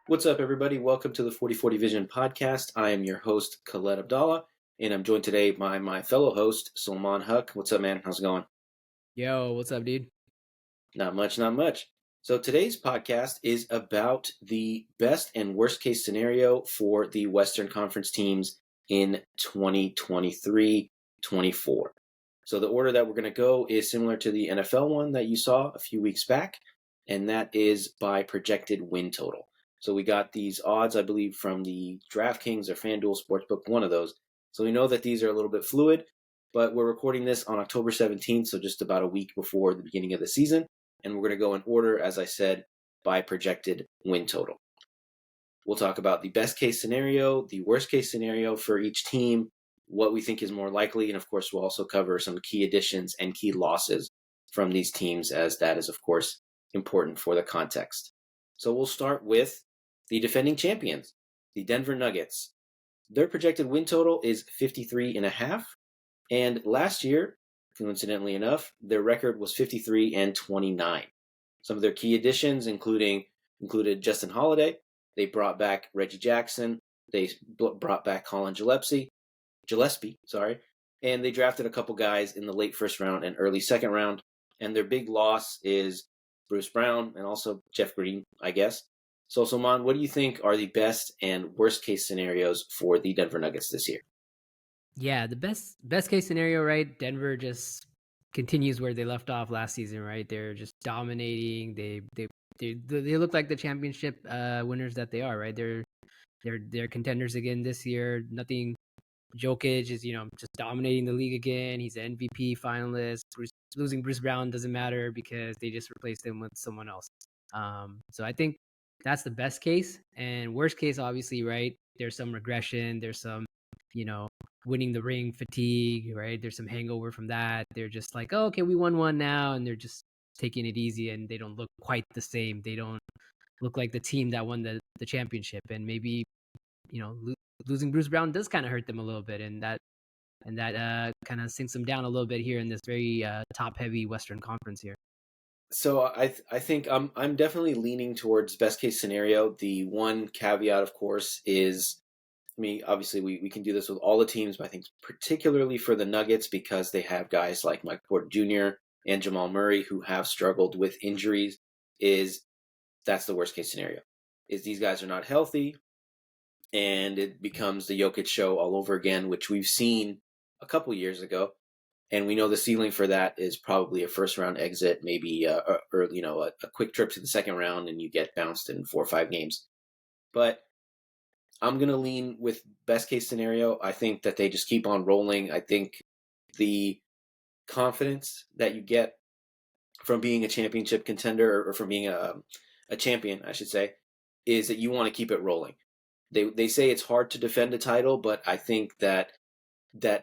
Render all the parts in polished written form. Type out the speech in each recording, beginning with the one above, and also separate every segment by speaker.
Speaker 1: What's up, everybody? Welcome to the 4040 Vision podcast. I am your host, Khaled Abdallah, and I'm joined today by my fellow host, Sulman Haque. What's up, man? How's it going?
Speaker 2: Yo, what's up, dude?
Speaker 1: Not much, not much. So today's podcast is about the best and worst case scenario for the Western Conference teams in 2023-24. So the order that we're going to go is similar to the NFL one that you saw a few weeks back, and that is by projected win total. So we got these odds, I believe, from the DraftKings or FanDuel Sportsbook, one of those. So we know that these are a little bit fluid, but we're recording this on October 17th, so just about a week before the beginning of the season. And we're going to go in order, as I said, by projected win total. We'll talk about the best case scenario, the worst case scenario for each team, what we think is more likely, and of course, we'll also cover some key additions and key losses from these teams, as that is, of course, important for the context. So we'll start with the defending champions, the Denver Nuggets. Their projected win total is 53.5, and last year, coincidentally enough, their record was 53-29. Some of their key additions included Justin Holiday. They brought back Reggie Jackson. They brought back Colin Gillespie, and they drafted a couple guys in the late first round and early second round. And their big loss is Bruce Brown and also Jeff Green, I guess. So, Salman, what do you think are the best and worst case scenarios for the Denver Nuggets this year?
Speaker 2: Yeah, the best case scenario, right? Denver just continues where they left off last season, right? They're just dominating. They look like the championship winners that they are, right? They're contenders again this year. Nothing. Jokic is just dominating the league again. He's an MVP finalist. Losing Bruce Brown doesn't matter because they just replaced him with someone else. So I think that's the best case. And worst case, obviously, right? There's some regression. There's some, you know, winning the ring fatigue, right? There's some hangover from that. They're just like, oh, okay, we won one now, and they're just taking it easy, and they don't look quite the same. They don't look like the team that won the championship, and maybe losing Bruce Brown does kind of hurt them a little bit, and that kind of sinks them down a little bit here in this very top heavy Western Conference here.
Speaker 1: So I think I'm definitely leaning towards best case scenario. The one caveat, of course, is obviously we can do this with all the teams, but I think particularly for the Nuggets because they have guys like Mike Porter Jr. and Jamal Murray who have struggled with injuries. That's the worst case scenario. Is these guys are not healthy, and it becomes the Jokic show all over again, which we've seen a couple years ago. And we know the ceiling for that is probably a first round exit, maybe a quick trip to the second round, and you get bounced in 4 or 5 games. But I'm going to lean with best case scenario. I think that they just keep on rolling. I think the confidence that you get from being a championship contender or from being a champion, I should say, is that you want to keep it rolling. They say it's hard to defend a title, but I think that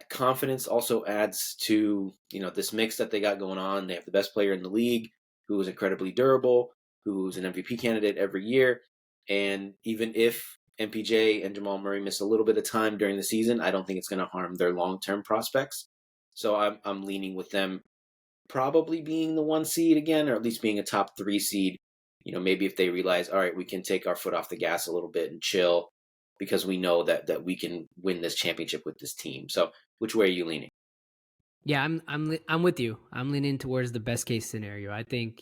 Speaker 1: confidence also adds to this mix that they got going on. They have the best player in the league, who is incredibly durable, who's an MVP candidate every year, and even if MPJ and Jamal Murray miss a little bit of time during the season, I don't think it's going to harm their long-term prospects. So I'm leaning with them probably being the 1 seed again, or at least being a top 3 seed. Maybe if they realize, all right, we can take our foot off the gas a little bit and chill, because we know that we can win this championship with this team. So, which way are you leaning?
Speaker 2: Yeah, I'm with you. I'm leaning towards the best case scenario. I think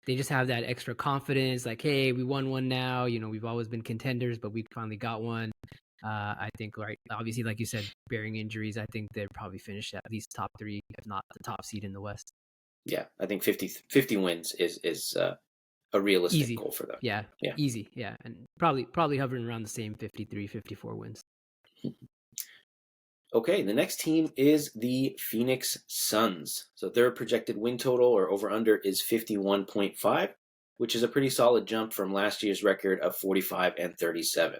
Speaker 2: they just have that extra confidence, like, hey, we won one now. We've always been contenders, but we finally got one. I think, right, obviously, like you said, bearing injuries, I think they'd probably finish at least top 3, if not the top seed in the West.
Speaker 1: Yeah, I think 50 wins is a realistic
Speaker 2: Easy.
Speaker 1: goal for them.
Speaker 2: Yeah,
Speaker 1: Yeah.
Speaker 2: easy. Yeah, and probably hovering around the same 53, 54 wins.
Speaker 1: Okay, the next team is the Phoenix Suns. So their projected win total or over under is 51.5, which is a pretty solid jump from last year's record of 45-37.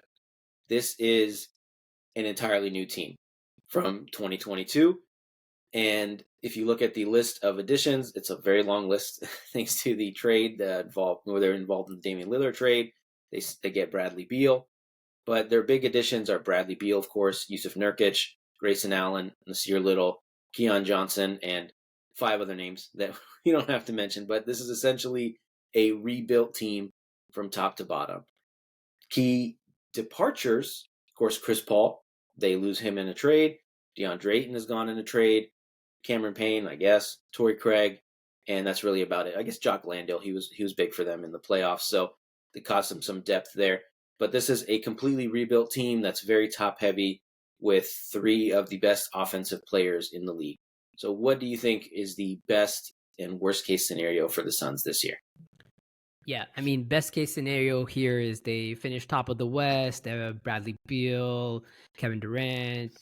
Speaker 1: This is an entirely new team from 2022. And if you look at the list of additions, it's a very long list thanks to the trade where they're involved in the Damian Lillard trade. They get Bradley Beal. But their big additions are Bradley Beal, of course, Yusuf Nurkic, Grayson Allen, Nasir Little, Keon Johnson, and 5 other names that we don't have to mention. But this is essentially a rebuilt team from top to bottom. Key departures, of course, Chris Paul. They lose him in a trade. DeAndre Ayton has gone in a trade. Cameron Payne, I guess. Torrey Craig, and that's really about it. I guess Jock Landale, he was big for them in the playoffs, so they caused them some depth there. But this is a completely rebuilt team that's very top heavy with three of the best offensive players in the league. So what do you think is the best and worst case scenario for the Suns this year?
Speaker 2: Yeah, I mean, best case scenario here is they finish top of the West. They have Bradley Beal, Kevin Durant.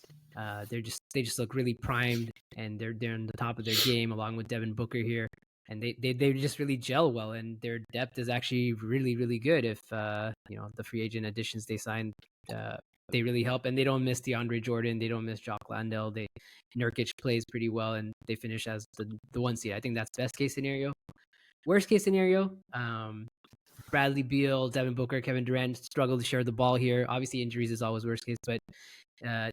Speaker 2: They just look really primed, and they're on the top of their game along with Devin Booker here, and they just really gel well, and their depth is actually really good. If the free agent additions they signed, uh, they really help, and they don't miss DeAndre Jordan, they don't miss Jock Landale. Nurkic plays pretty well, and they finish as the one seed. I think that's best case scenario. Worst case scenario, Bradley Beal, Devin Booker, Kevin Durant struggle to share the ball here. Obviously, injuries is always worst case, but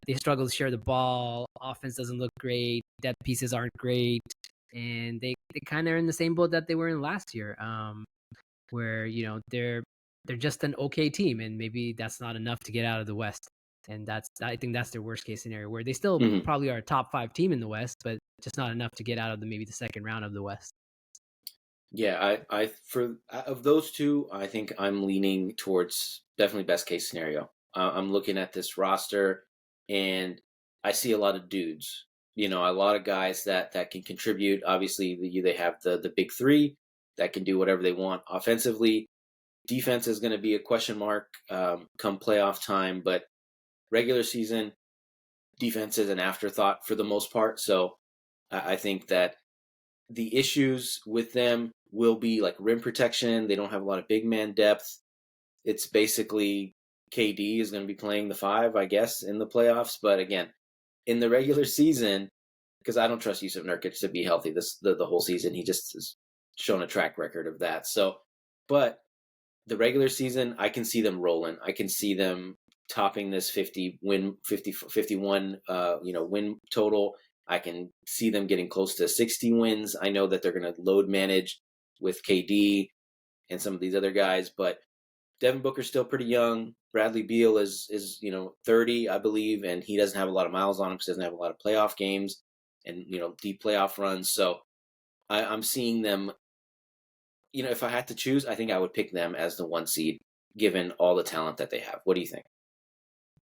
Speaker 2: they struggle to share the ball. Offense doesn't look great. Depth pieces aren't great, and they kind of are in the same boat that they were in last year, where they're just an okay team, and maybe that's not enough to get out of the West. And I think that's their worst case scenario, where they still
Speaker 1: Mm-hmm.
Speaker 2: probably are a top 5 team in the West, but just not enough to get out of maybe the second round of the West.
Speaker 1: Yeah, I for of those two, I think I'm leaning towards definitely best case scenario. I'm looking at this roster, and I see a lot of dudes. A lot of guys that can contribute. Obviously, they have the big three that can do whatever they want offensively. Defense is going to be a question mark come playoff time, but regular season defense is an afterthought for the most part. So I think that the issues with them will be like rim protection. They don't have a lot of big man depth. It's basically KD is going to be playing the five, I guess, in the playoffs. But again, in the regular season, because I don't trust Yusuf Nurkic to be healthy the whole season. He just has shown a track record of that. So, but the regular season, I can see them rolling. I can see them topping this 51 win total. I can see them getting close to 60 wins. I know that they're going to load manage with KD and some of these other guys, but Devin Booker's still pretty young. Bradley Beal is 30, I believe, and he doesn't have a lot of miles on him because he doesn't have a lot of playoff games and deep playoff runs. So I'm seeing them. If I had to choose, I think I would pick them as the one seed, given all the talent that they have. What do you think?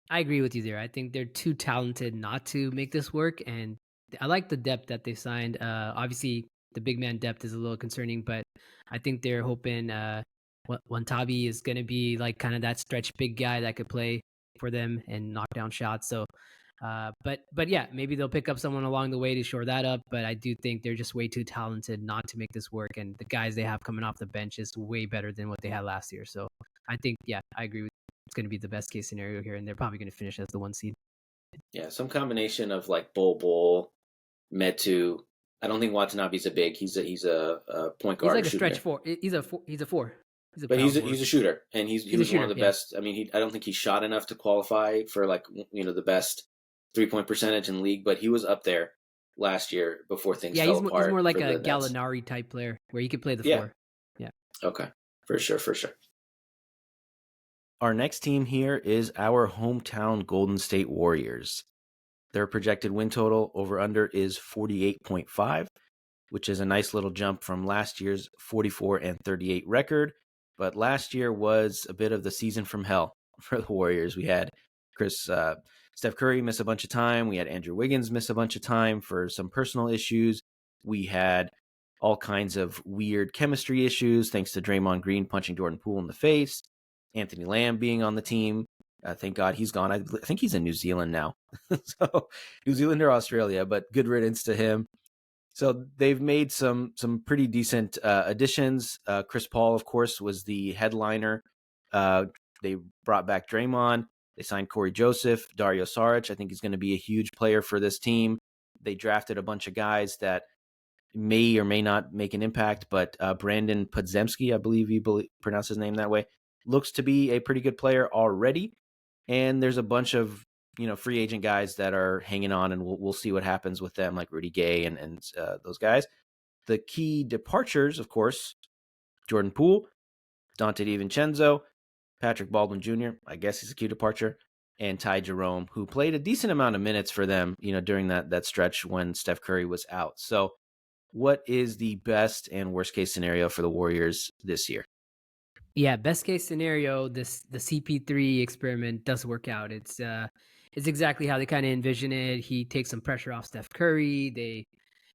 Speaker 2: I agree with you there. I think they're too talented not to make this work, and I like the depth that they signed. Obviously, the big man depth is a little concerning, but I think they're hoping Wantabi is going to be like kind of that stretch big guy that could play for them and knock down shots. So, but yeah, maybe they'll pick up someone along the way to shore that up. But I do think they're just way too talented not to make this work, and the guys they have coming off the bench is way better than what they had last year. So I think, yeah, I agree with it's going to be the best case scenario here, and they're probably going to finish as the one seed.
Speaker 1: Yeah, some combination of like Bol, Metu. I don't think Watanabe's a big. He's a point
Speaker 2: He's
Speaker 1: guard,
Speaker 2: like
Speaker 1: a
Speaker 2: a stretch
Speaker 1: shooter.
Speaker 2: four. He's a four. He's a four. He's a
Speaker 1: But
Speaker 2: power
Speaker 1: he's
Speaker 2: forward.
Speaker 1: a shooter, and he
Speaker 2: He's a
Speaker 1: was one of
Speaker 2: shooter.
Speaker 1: the
Speaker 2: Yeah.
Speaker 1: best. I mean, I don't think he shot enough to qualify for like the best 3-point percentage in the league, but he was up there last year before things
Speaker 2: Yeah.
Speaker 1: fell
Speaker 2: He's more
Speaker 1: apart
Speaker 2: like
Speaker 1: for
Speaker 2: a
Speaker 1: the Nets.
Speaker 2: Gallinari type player where he could play the
Speaker 1: Yeah.
Speaker 2: four. Yeah.
Speaker 1: Okay. For sure. For sure. Our next team here is our hometown Golden State Warriors. Their projected win total over under is 48.5, which is a nice little jump from last year's 44-38 record. But last year was a bit of the season from hell for the Warriors. We had Steph Curry miss a bunch of time. We had Andrew Wiggins miss a bunch of time for some personal issues. We had all kinds of weird chemistry issues thanks to Draymond Green punching Jordan Poole in the face. Anthony Lamb being on the team. Thank God he's gone. I think he's in New Zealand now. So New Zealand or Australia, but good riddance to him. So they've made some pretty decent additions. Chris Paul, of course, was the headliner. They brought back Draymond. They signed Corey Joseph, Dario Saric. I think he's going to be a huge player for this team. They drafted a bunch of guys that may or may not make an impact, but Brandon Podziemski, I believe you pronounce his name that way, looks to be a pretty good player already. And there's a bunch of free agent guys that are hanging on, and we'll see what happens with them, like Rudy Gay and those guys. The key departures, of course, Jordan Poole, Dante DiVincenzo, Patrick Baldwin Jr., I guess he's a cue departure, and Ty Jerome, who played a decent amount of minutes for them, during that stretch when Steph Curry was out. So, what is the best and worst case scenario for the Warriors this year?
Speaker 2: Yeah, best case scenario, the CP3 experiment does work out. It's exactly how they kind of envision it. He takes some pressure off Steph Curry.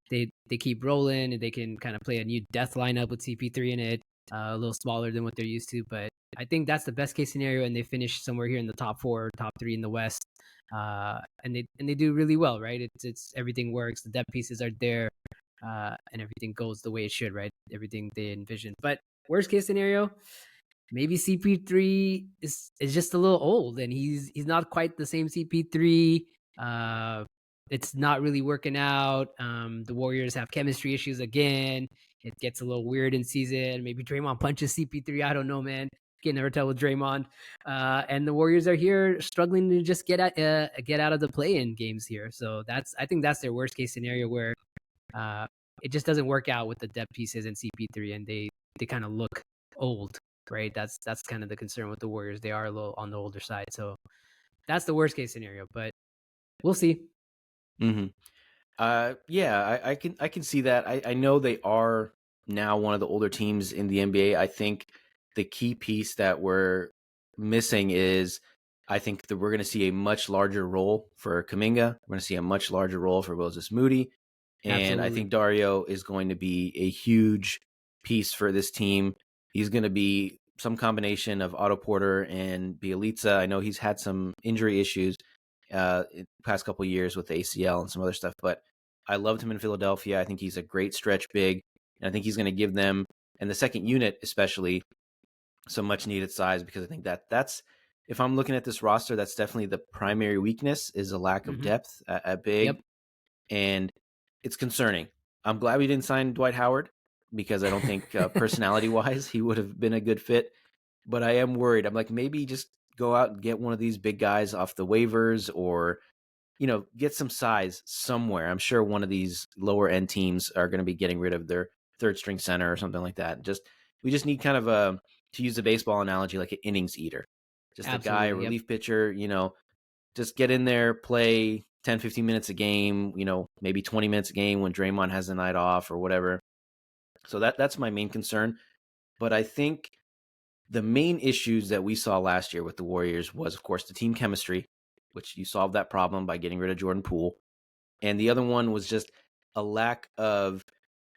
Speaker 2: They keep rolling, and they can kind of play a new death lineup with CP3 in it, a little smaller than what they're used to. But I think that's the best case scenario, and they finish somewhere here in the top four, top three in the West. And they do really well, right? It's everything works. The depth pieces are there, and everything goes the way it should, right? Everything they envisioned. But worst case scenario, maybe CP3 is just a little old, and he's not quite the same CP3. It's not really working out. The Warriors have chemistry issues again. It gets a little weird in season. Maybe Draymond punches CP3. I don't know, man. Can never tell with Draymond. And the Warriors are here struggling to just get out of the play-in games here. So I think that's their worst case scenario, where uh, it just doesn't work out with the depth pieces and CP3, and they kind of look old, right? That's kind of the concern with the Warriors. They are a little on the older side, so that's the worst case scenario. But we'll see.
Speaker 1: Mm-hmm. Yeah, I can see that. I know they are now one of the older teams in the NBA. I think the key piece that we're missing is I think that we're going to see a much larger role for Kuminga. We're going to see a much larger role for Moses Moody, and I
Speaker 2: Absolutely.
Speaker 1: think Dario is going to be a huge piece for this team. He's going to be some combination of Otto Porter and Bielitsa. I know he's had some injury issues in the past couple of years with the ACL and some other stuff, but I loved him in Philadelphia. I think he's a great stretch big, and I think he's going to give them, and the second unit especially, some much needed size, because I think that's if I'm looking at this roster, that's definitely the primary weakness, is a lack of
Speaker 2: Mm-hmm.
Speaker 1: depth at big,
Speaker 2: Yep.
Speaker 1: and it's concerning. I'm glad we didn't sign Dwight Howard, because I don't think personality wise he would have been a good fit. But I am worried. I'm like, maybe just go out and get one of these big guys off the waivers, or get some size somewhere. I'm sure one of these lower end teams are going to be getting rid of their third string center or something like that. We just need kind of to use a baseball analogy, like an innings eater, just a guy, a
Speaker 2: Absolutely. Yep.
Speaker 1: relief pitcher. Just get in there, play 10, 15 minutes a game. Maybe 20 minutes a game when Draymond has a night off or whatever. So that's my main concern. But I think the main issues that we saw last year with the Warriors was, of course, the team chemistry, which you solved that problem by getting rid of Jordan Poole. And the other one was just a lack of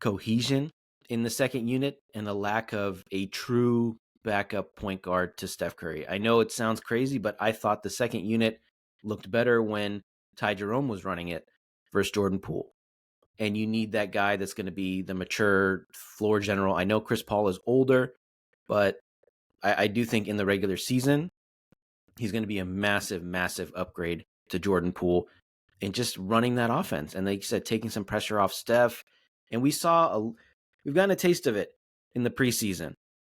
Speaker 1: cohesion in the second unit and a lack of a true backup point guard to Steph Curry. I know it sounds crazy, but I thought the second unit looked better when Ty Jerome was running it versus Jordan Poole. And you need that guy that's going to be the mature floor general. I know Chris Paul is older, but I do think in the regular season, he's going to be a massive, massive upgrade to Jordan Poole and just running that offense. And like you said, taking some pressure off Steph. And we've gotten a taste of it in the preseason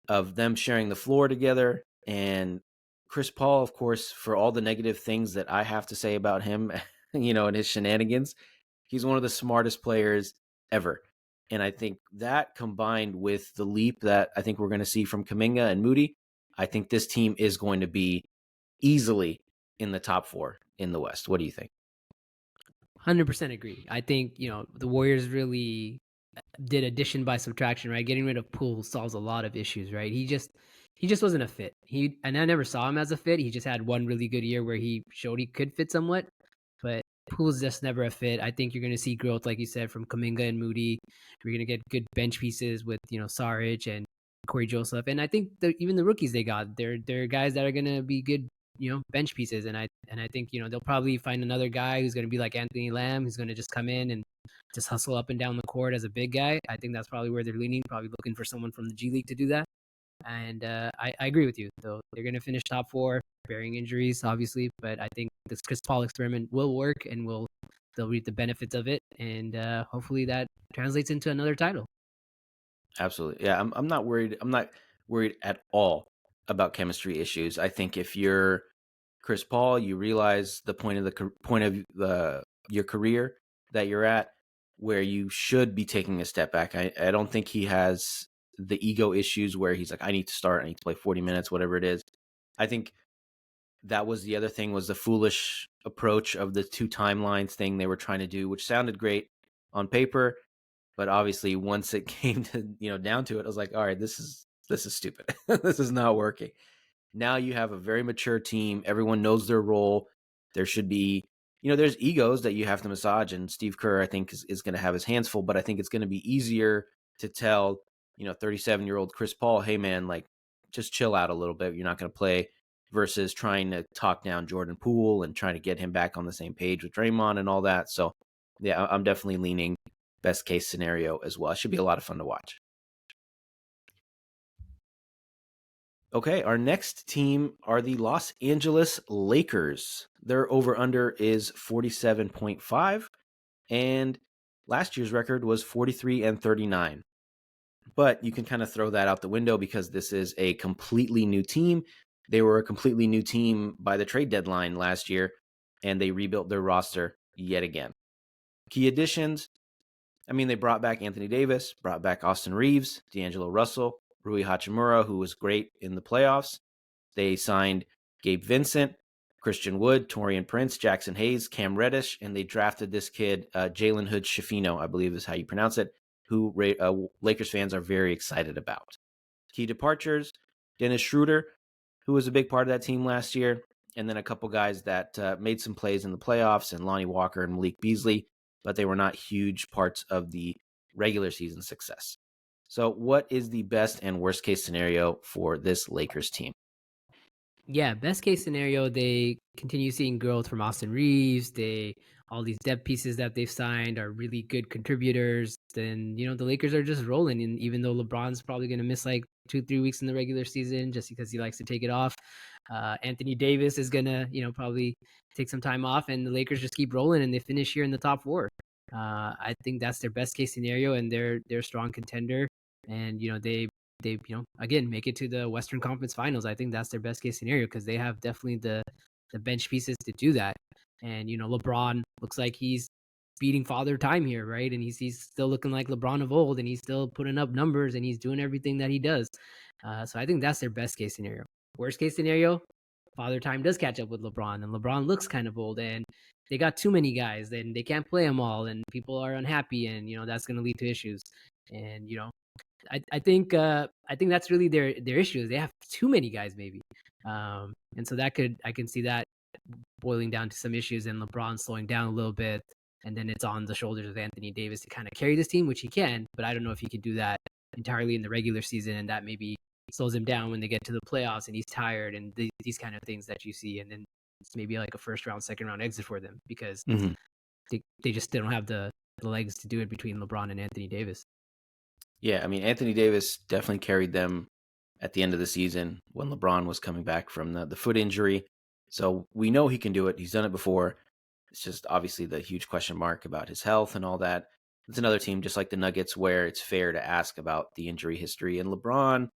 Speaker 1: of them sharing the floor together. And Chris Paul, of course, for all the negative things that I have to say about him, and his shenanigans, he's one of the smartest players ever. And I think that, combined with the leap that I think we're going to see from Kuminga and Moody, I think this team is going to be easily in the top four in the West. What do you think?
Speaker 2: 100% agree. I think the Warriors really did addition by subtraction, right? Getting rid of Poole solves a lot of issues, right? He just wasn't a fit. And I never saw him as a fit. He just had one really good year where he showed he could fit somewhat, but Poole's just never a fit. I think you're going to see growth, like you said, from Kaminga and Moody. You're going to get good bench pieces with Saric and Corey Joseph, and I think even the rookies they got, they're guys that are going to be good, bench pieces. And I think they'll probably find another guy who's going to be like Anthony Lamb, who's going to just come in and just hustle up and down the court as a big guy. I think that's probably where they're leaning, probably looking for someone from the G League to do that. And I agree with you, though. They're going to finish top four, bearing injuries, obviously. But I think this Chris Paul experiment will work, and they'll reap the benefits of it. And hopefully that translates into another title.
Speaker 1: Absolutely. Yeah, I'm not worried. I'm not worried at all about chemistry issues. I think if you're Chris Paul, you realize the point of your career that you're at, where you should be taking a step back. I don't think he has the ego issues where he's like, I need to start, I need to play 40 minutes, whatever it is. I think that was the other thing, was the foolish approach of the 2 timelines thing they were trying to do, which sounded great on paper, but obviously once it came to, down to it, I was like, all right, this is stupid. This is not working. Now you have a very mature team. Everyone knows their role. There should be, there's egos that you have to massage, and Steve Kerr, I think, is going to have his hands full, but I think it's going to be easier to tell, 37-year-old Chris Paul, hey man, like, just chill out a little bit. You're not going to play, versus trying to talk down Jordan Poole and trying to get him back on the same page with Draymond and all that. So yeah, I'm definitely leaning best case scenario as well. It should be a lot of fun to watch. Okay, our next team are the Los Angeles Lakers. Their over-under is 47.5, and last year's record was 43-39. But you can kind of throw that out the window because this is a completely new team. They were a completely new team by the trade deadline last year, and they rebuilt their roster yet again. Key additions, they brought back Anthony Davis, brought back Austin Reeves, D'Angelo Russell, Rui Hachimura, who was great in the playoffs. They signed Gabe Vincent, Christian Wood, Taurean Prince, Jackson Hayes, Cam Reddish, and they drafted this kid, Jalen Hood-Schifino, I believe is how you pronounce it, who Lakers fans are very excited about. Key departures, Dennis Schroeder, who was a big part of that team last year, and then a couple guys that made some plays in the playoffs, and Lonnie Walker and Malik Beasley, but they were not huge parts of the regular season success. So what is the best and worst case scenario for this Lakers team?
Speaker 2: Yeah, best case scenario, they continue seeing growth from Austin Reeves. All these depth pieces that they've signed are really good contributors. Then, the Lakers are just rolling. And even though LeBron's probably going to miss like 2-3 weeks in the regular season just because he likes to take it off, Anthony Davis is going to, probably take some time off, and the Lakers just keep rolling and they finish here in the top 4. I think that's their best case scenario, and they're a strong contender. And, they again make it to the Western Conference Finals. I think that's their best case scenario because they have definitely the bench pieces to do that. And LeBron looks like he's beating father time here, right? And he's still looking like LeBron of old, and he's still putting up numbers, and he's doing everything that he does. So I think that's their best case scenario. Worst case scenario, father time does catch up with LeBron, and LeBron looks kind of old, and they got too many guys, then they can't play them all, and people are unhappy, and that's going to lead to issues. And I think that's really their issue is they have too many guys maybe, and so I can see that boiling down to some issues and LeBron slowing down a little bit, and then it's on the shoulders of Anthony Davis to kind of carry this team, which he can, but I don't know if he can do that entirely in the regular season, and that maybe slows him down when they get to the playoffs and he's tired and these kind of things that you see, and then it's maybe like a first round, second round exit for them because they just don't have the legs to do it between LeBron and Anthony Davis.
Speaker 1: Yeah, Anthony Davis definitely carried them at the end of the season when LeBron was coming back from the foot injury. So we know he can do it. He's done it before. It's just obviously the huge question mark about his health and all that. It's another team just like the Nuggets where it's fair to ask about the injury history. And LeBron,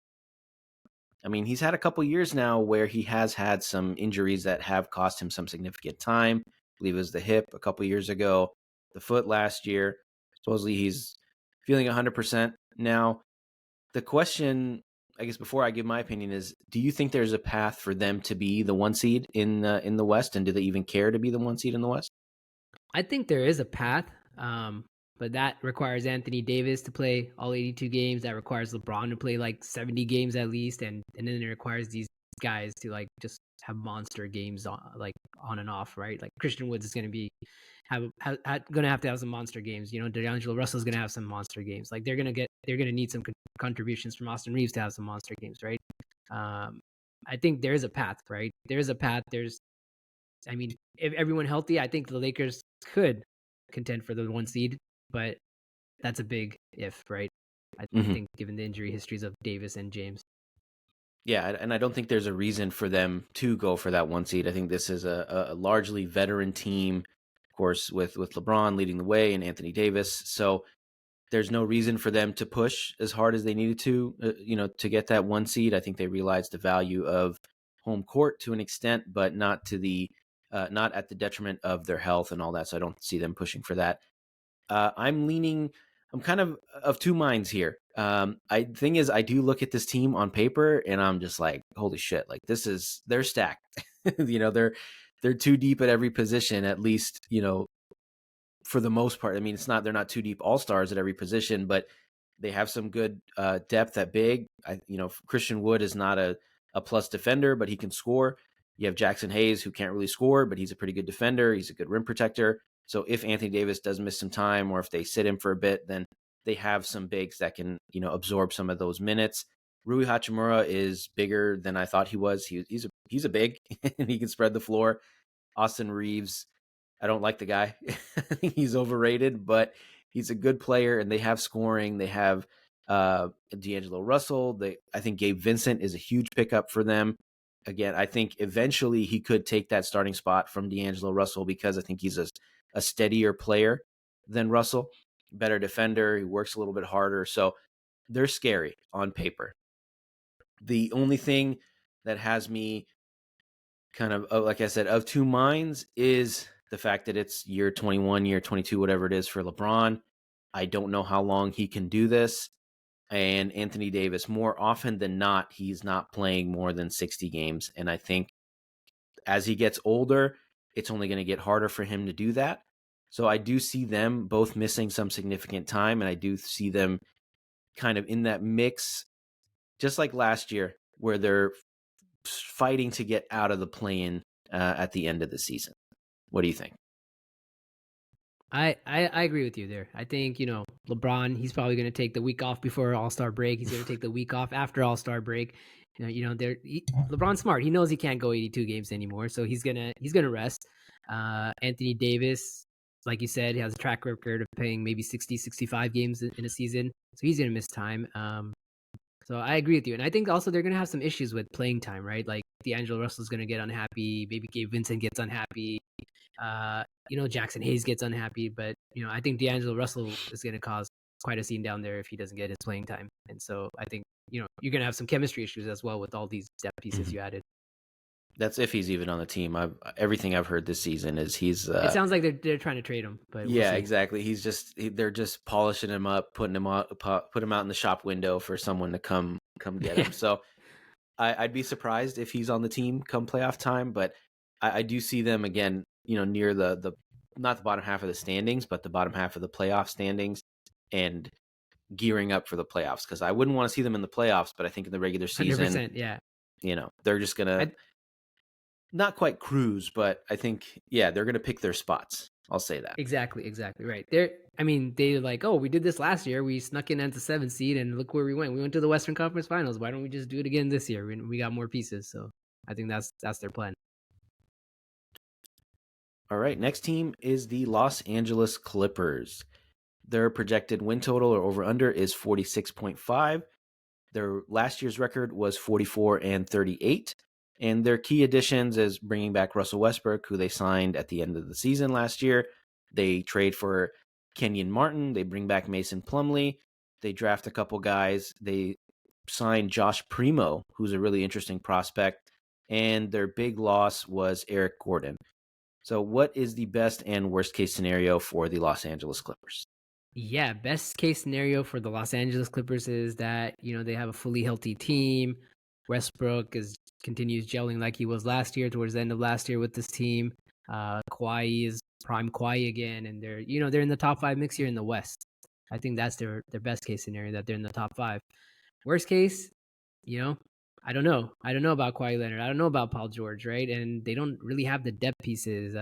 Speaker 1: he's had a couple years now where he has had some injuries that have cost him some significant time. I believe it was the hip a couple years ago, the foot last year. Supposedly he's feeling 100% now. The question, I guess, before I give my opinion is, do you think there's a path for them to be the 1 seed in the West? And do they even care to be the 1 seed in the West?
Speaker 2: I think there is a path, but that requires Anthony Davis to play all 82 games. That requires LeBron to play like 70 games at least, and then it requires these guys to like just have monster games on and off, right? Like Christian Woods is going to be going to have some monster games. D'Angelo Russell is going to have some monster games. Like they're going to need some contributions from Austin Reeves to have some monster games, right? I think there is a path, right? There is a path. If everyone healthy, I think the Lakers could contend for the 1 seed, but that's a big if, right? I think given the injury histories of Davis and James.
Speaker 1: Yeah, and I don't think there's a reason for them to go for that 1 seed. I think this is a largely veteran team, of course, with LeBron leading the way and Anthony Davis. So there's no reason for them to push as hard as they needed to, to get that 1 seed. I think they realized the value of home court to an extent, but not to not at the detriment of their health and all that. So I don't see them pushing for that. I'm kind of two minds here. I thing is, I do look at this team on paper, and I'm just like, holy shit! Like they're stacked. They're too deep at every position, at least for the most part. I mean, they're not too deep all stars at every position, but they have some good depth at big. Christian Wood is not a plus defender, but he can score. You have Jackson Hayes, who can't really score, but he's a pretty good defender. He's a good rim protector. So if Anthony Davis does miss some time, or if they sit him for a bit, then they have some bigs that can absorb some of those minutes. Rui Hachimura is bigger than I thought he was. He's a big, and he can spread the floor. Austin Reeves, I don't like the guy. I think he's overrated, but he's a good player, and they have scoring. They have D'Angelo Russell. I think Gabe Vincent is a huge pickup for them. Again, I think eventually he could take that starting spot from D'Angelo Russell, because I think he's a steadier player than Russell, better defender. He works a little bit harder. So they're scary on paper. The only thing that has me kind of, like I said, of two minds is the fact that it's year 21, year 22, whatever it is for LeBron. I don't know how long he can do this. And Anthony Davis, more often than not, he's not playing more than 60 games. And I think as he gets older, it's only going to get harder for him to do that. So I do see them both missing some significant time, and I do see them kind of in that mix, just like last year, where they're fighting to get out of the play-in at the end of the season. What do you think?
Speaker 2: I agree with you there. I think, LeBron, he's probably going to take the week off before All-Star break. He's going to take the week off after All-Star break. LeBron's smart. He knows he can't go 82 games anymore, so he's going to rest. Anthony Davis, like you said, he has a track record of playing maybe 60, 65 games in a season, so he's going to miss time. So I agree with you. And I think also they're going to have some issues with playing time, right? Like D'Angelo Russell's going to get unhappy. Maybe Gabe Vincent gets unhappy. Jackson Hayes gets unhappy. But, I think D'Angelo Russell is going to cause quite a scene down there if he doesn't get his playing time. And so I think, you're going to have some chemistry issues as well with all these depth pieces you added.
Speaker 1: That's if he's even on the team. Everything I've heard this season is he's.
Speaker 2: It sounds like they're trying to trade him, but we'll
Speaker 1: yeah,
Speaker 2: see.
Speaker 1: exactly. They're just polishing him up, put him out in the shop window for someone to come get him. So I'd be surprised if he's on the team come playoff time, but I do see them again, near the not the bottom half of the standings, but the bottom half of the playoff standings, and gearing up for the playoffs, because I wouldn't want to see them in the playoffs, but I think in the regular season,
Speaker 2: 100%, yeah.
Speaker 1: They're just gonna not quite cruise, but I think they're gonna pick their spots. I'll say that.
Speaker 2: Exactly right. They're like, oh, we did this last year. We snuck in at the 7th seed, and look where we went. We went to the Western Conference Finals. Why don't we just do it again this year? We got more pieces, so I think that's their plan.
Speaker 1: All right, next team is the Los Angeles Clippers. Their projected win total or over under is 46.5. Their last year's record was 44-38. And their key additions is bringing back Russell Westbrook, who they signed at the end of the season last year. They trade for Kenyon Martin. They bring back Mason Plumlee. They draft a couple guys. They signed Josh Primo, who's a really interesting prospect. And their big loss was Eric Gordon. So what is the best and worst case scenario for the Los Angeles Clippers?
Speaker 2: Yeah, best case scenario for the Los Angeles Clippers is that, they have a fully healthy team. Westbrook continues gelling like he was last year, towards the end of last year with this team. Kawhi is prime Kawhi again, and they're in the top 5 mix here in the West. I think that's their best case scenario, that they're in the top 5. Worst case, I don't know. I don't know about Kawhi Leonard. I don't know about Paul George, right? And they don't really have the depth pieces.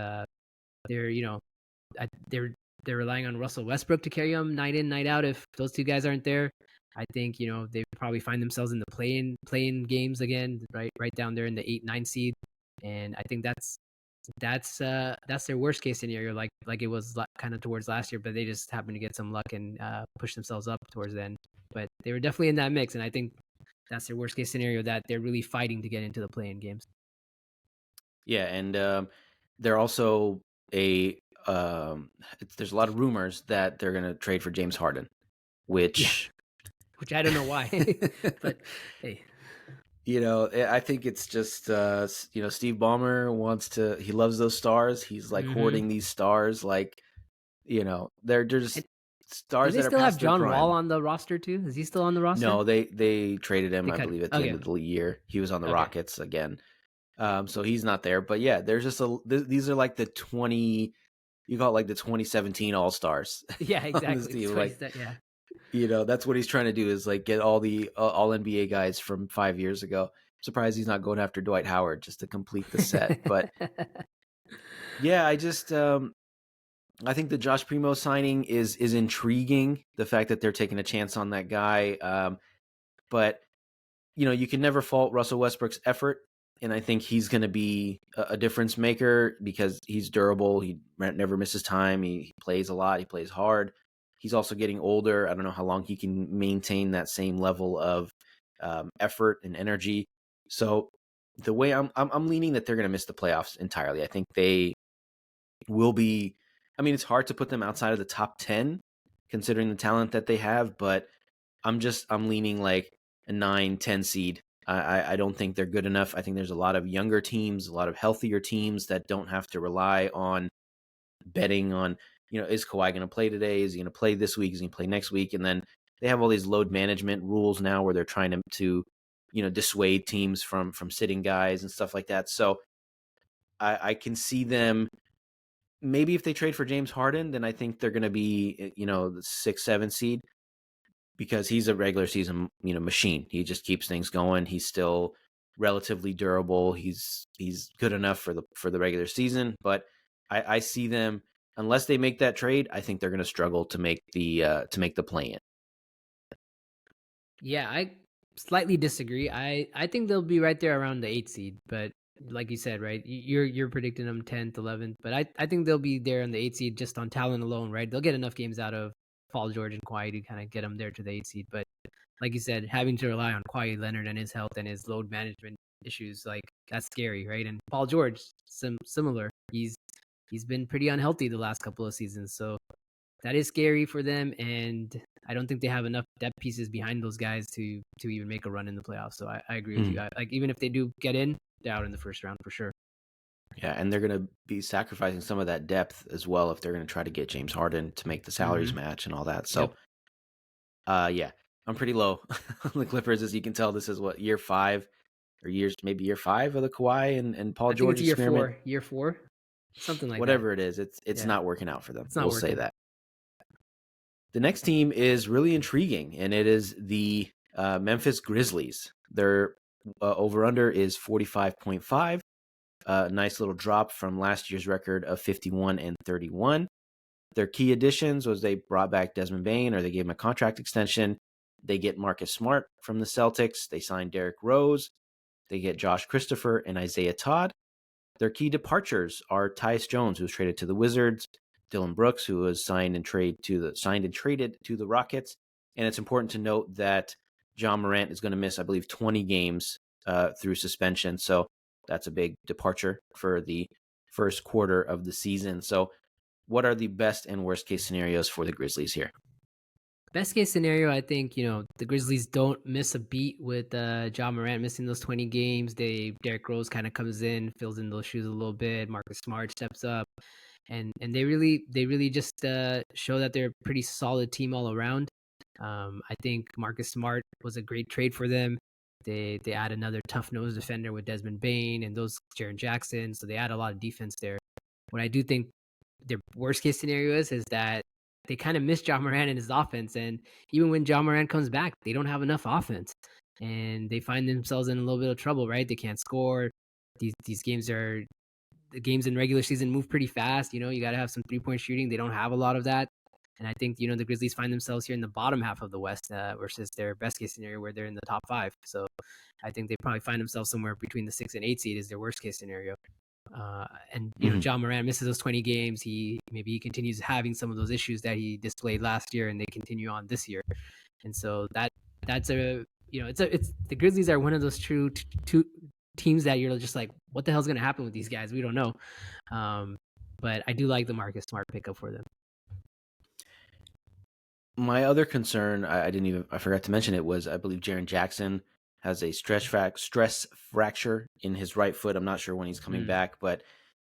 Speaker 2: They're relying on Russell Westbrook to carry them night in, night out. If those two guys aren't there, I think they probably find themselves in the play-in games again, right down there in the 8-9 seed. And I think that's their worst case scenario, like it was kind of towards last year, but they just happened to get some luck and push themselves up towards the end. But they were definitely in that mix, and I think that's their worst case scenario, that they're really fighting to get into the play-in games.
Speaker 1: Yeah, and they're also there's a lot of rumors that they're going to trade for James Harden, which
Speaker 2: I don't know why, but hey.
Speaker 1: I think it's just, Steve Ballmer he loves those stars. He's like hoarding these stars. Like, they're just,
Speaker 2: Do
Speaker 1: stars
Speaker 2: they
Speaker 1: that are
Speaker 2: still have
Speaker 1: past their
Speaker 2: John Wall
Speaker 1: prime.
Speaker 2: on the roster too? Is he still on the roster?
Speaker 1: No, they traded him,
Speaker 2: They
Speaker 1: I
Speaker 2: cut him.
Speaker 1: believe, at the end
Speaker 2: Okay.
Speaker 1: of the year. He was on the
Speaker 2: Okay.
Speaker 1: Rockets again. So he's not there. But yeah, there's just these are like the 20, you call it like the 2017 All Stars
Speaker 2: Yeah,
Speaker 1: on this
Speaker 2: exactly.
Speaker 1: team.
Speaker 2: That's what he
Speaker 1: Like,
Speaker 2: said. Yeah.
Speaker 1: that's what he's trying to do is like get all the all NBA guys from 5 years ago. I'm surprised he's not going after Dwight Howard just to complete the set. But yeah, I think the Josh Primo signing is intriguing. The fact that they're taking a chance on that guy. But you can never fault Russell Westbrook's effort. And I think he's going to be a difference maker because he's durable. He never misses time. He plays a lot. He plays hard. He's also getting older. I don't know how long he can maintain that same level of effort and energy. So the way I'm leaning that they're going to miss the playoffs entirely. I think they will be. I mean, it's hard to put them outside of the top 10 considering the talent that they have, but I'm leaning like a 9-10 seed. I don't think they're good enough. I think there's a lot of younger teams, a lot of healthier teams that don't have to rely on betting on, is Kawhi going to play today? Is he going to play this week? Is he going to play next week? And then they have all these load management rules now where they're trying to dissuade teams from sitting guys and stuff like that. So I can see them. Maybe if they trade for James Harden, then I think they're going to be, the 6-7 seed because he's a regular season, machine. He just keeps things going. He's still relatively durable. He's good enough for the regular season, but I see them unless they make that trade. I think they're going to struggle to make the play in.
Speaker 2: Yeah, I slightly disagree. I think they'll be right there around the 8 seed, but like you said, right? You're predicting them 10th, 11th, but I think they'll be there on the 8 seed just on talent alone, right? They'll get enough games out of Paul George and Kawhi to kind of get them there to the 8 seed, but like you said, having to rely on Kawhi Leonard and his health and his load management issues, like that's scary, right? And Paul George, similar. He's been pretty unhealthy the last couple of seasons, so that is scary for them. And I don't think they have enough depth pieces behind those guys to even make a run in the playoffs. So I agree with you. Like even if they do get in, they're out in the first round for sure.
Speaker 1: Yeah, and they're going to be sacrificing some of that depth as well if they're going to try to get James Harden to make the salaries match and all that. So,
Speaker 2: Yep.
Speaker 1: yeah, I'm pretty low on the Clippers, as you can tell. This is what year 5 or maybe year 5 of the Kawhi and Paul
Speaker 2: I think
Speaker 1: George
Speaker 2: it's year
Speaker 1: experiment.
Speaker 2: four. Year four, something like that.
Speaker 1: Whatever it is, it's
Speaker 2: Yeah,
Speaker 1: not working out for them.
Speaker 2: it's not
Speaker 1: We'll say
Speaker 2: working.
Speaker 1: that. The next team is really intriguing, and it is the Memphis Grizzlies. Their over under is 45.5. Nice little drop from last year's record of 51-31. Their key additions was they brought back Desmond Bane, or they gave him a contract extension. They get Marcus Smart from the Celtics. They signed Derrick Rose. They get Josh Christopher and Isaiah Todd. Their key departures are Tyus Jones, who was traded to the Wizards, Dylan Brooks, who was signed and traded to the Rockets. And it's important to note that John Morant is going to miss, I believe, 20 games through suspension. So that's a big departure for the first quarter of the season. So what are the best and worst case scenarios for the Grizzlies here?
Speaker 2: Best case scenario, I think the Grizzlies don't miss a beat with John Morant missing those 20 games. Derrick Rose kind of comes in, fills in those shoes a little bit. Marcus Smart steps up, and they really just show that they're a pretty solid team all around. I think Marcus Smart was a great trade for them. They add another tough nose defender with Desmond Bane and those Jaren Jackson, so they add a lot of defense there. What I do think their worst case scenario is that they kind of miss John Morant in his offense, and even when John Morant comes back, they don't have enough offense, and they find themselves in a little bit of trouble. Right? They can't score. These games are the games in regular season move pretty fast. You got to have some 3-point shooting. They don't have a lot of that. And I think, the Grizzlies find themselves here in the bottom half of the West versus their best case scenario where they're in the top 5. So I think they probably find themselves somewhere between the 6 and 8 seed is their worst case scenario. And John Morant misses those 20 games. Maybe he continues having some of those issues that he displayed last year, and they continue on this year. And so that's it's the Grizzlies are one of those true two teams that you're just like, what the hell's going to happen with these guys? We don't know. But I do like the Marcus Smart pickup for them.
Speaker 1: My other concern, I forgot to mention it, was I believe Jaren Jackson has a stress fracture in his right foot. I'm not sure when he's coming back, but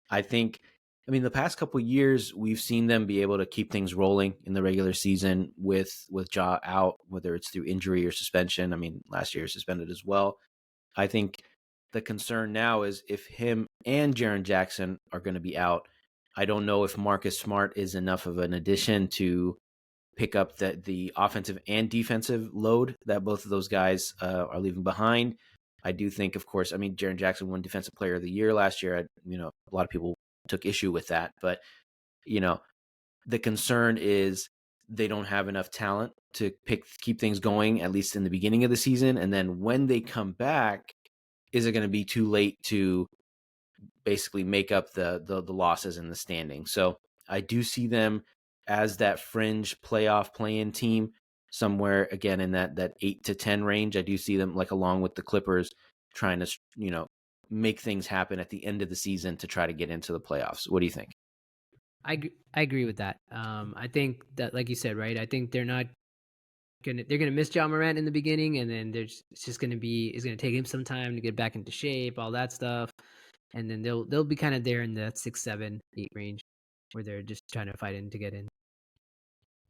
Speaker 1: I think I mean, the past couple of years, we've seen them be able to keep things rolling in the regular season with Ja out, whether it's through injury or suspension. I mean, last year suspended as well. I think the concern now is if him and Jaren Jackson are going to be out. I don't know if Marcus Smart is enough of an addition to pick up the offensive and defensive load that both of those guys are leaving behind. I do think, of course, I mean, Jaren Jackson won Defensive Player of the Year last year. A lot of people took issue with that, but you know, the concern is they don't have enough talent to keep things going, at least in the beginning of the season. And then when they come back, is it going to be too late to basically make up the losses in the standing? So I do see them as that fringe playoff play-in team somewhere again in that 8 to 10 range. I do see them, like, along with the Clippers, trying to make things happen at the end of the season to try to get into the playoffs. What do you think?
Speaker 2: I agree with that. I think that, like you said, right? I think they're gonna miss John Morant in the beginning, and then it's just it's gonna take him some time to get back into shape, all that stuff, and then they'll be kind of there in the 6, 7, 8 range, where they're just trying to fight in to get in.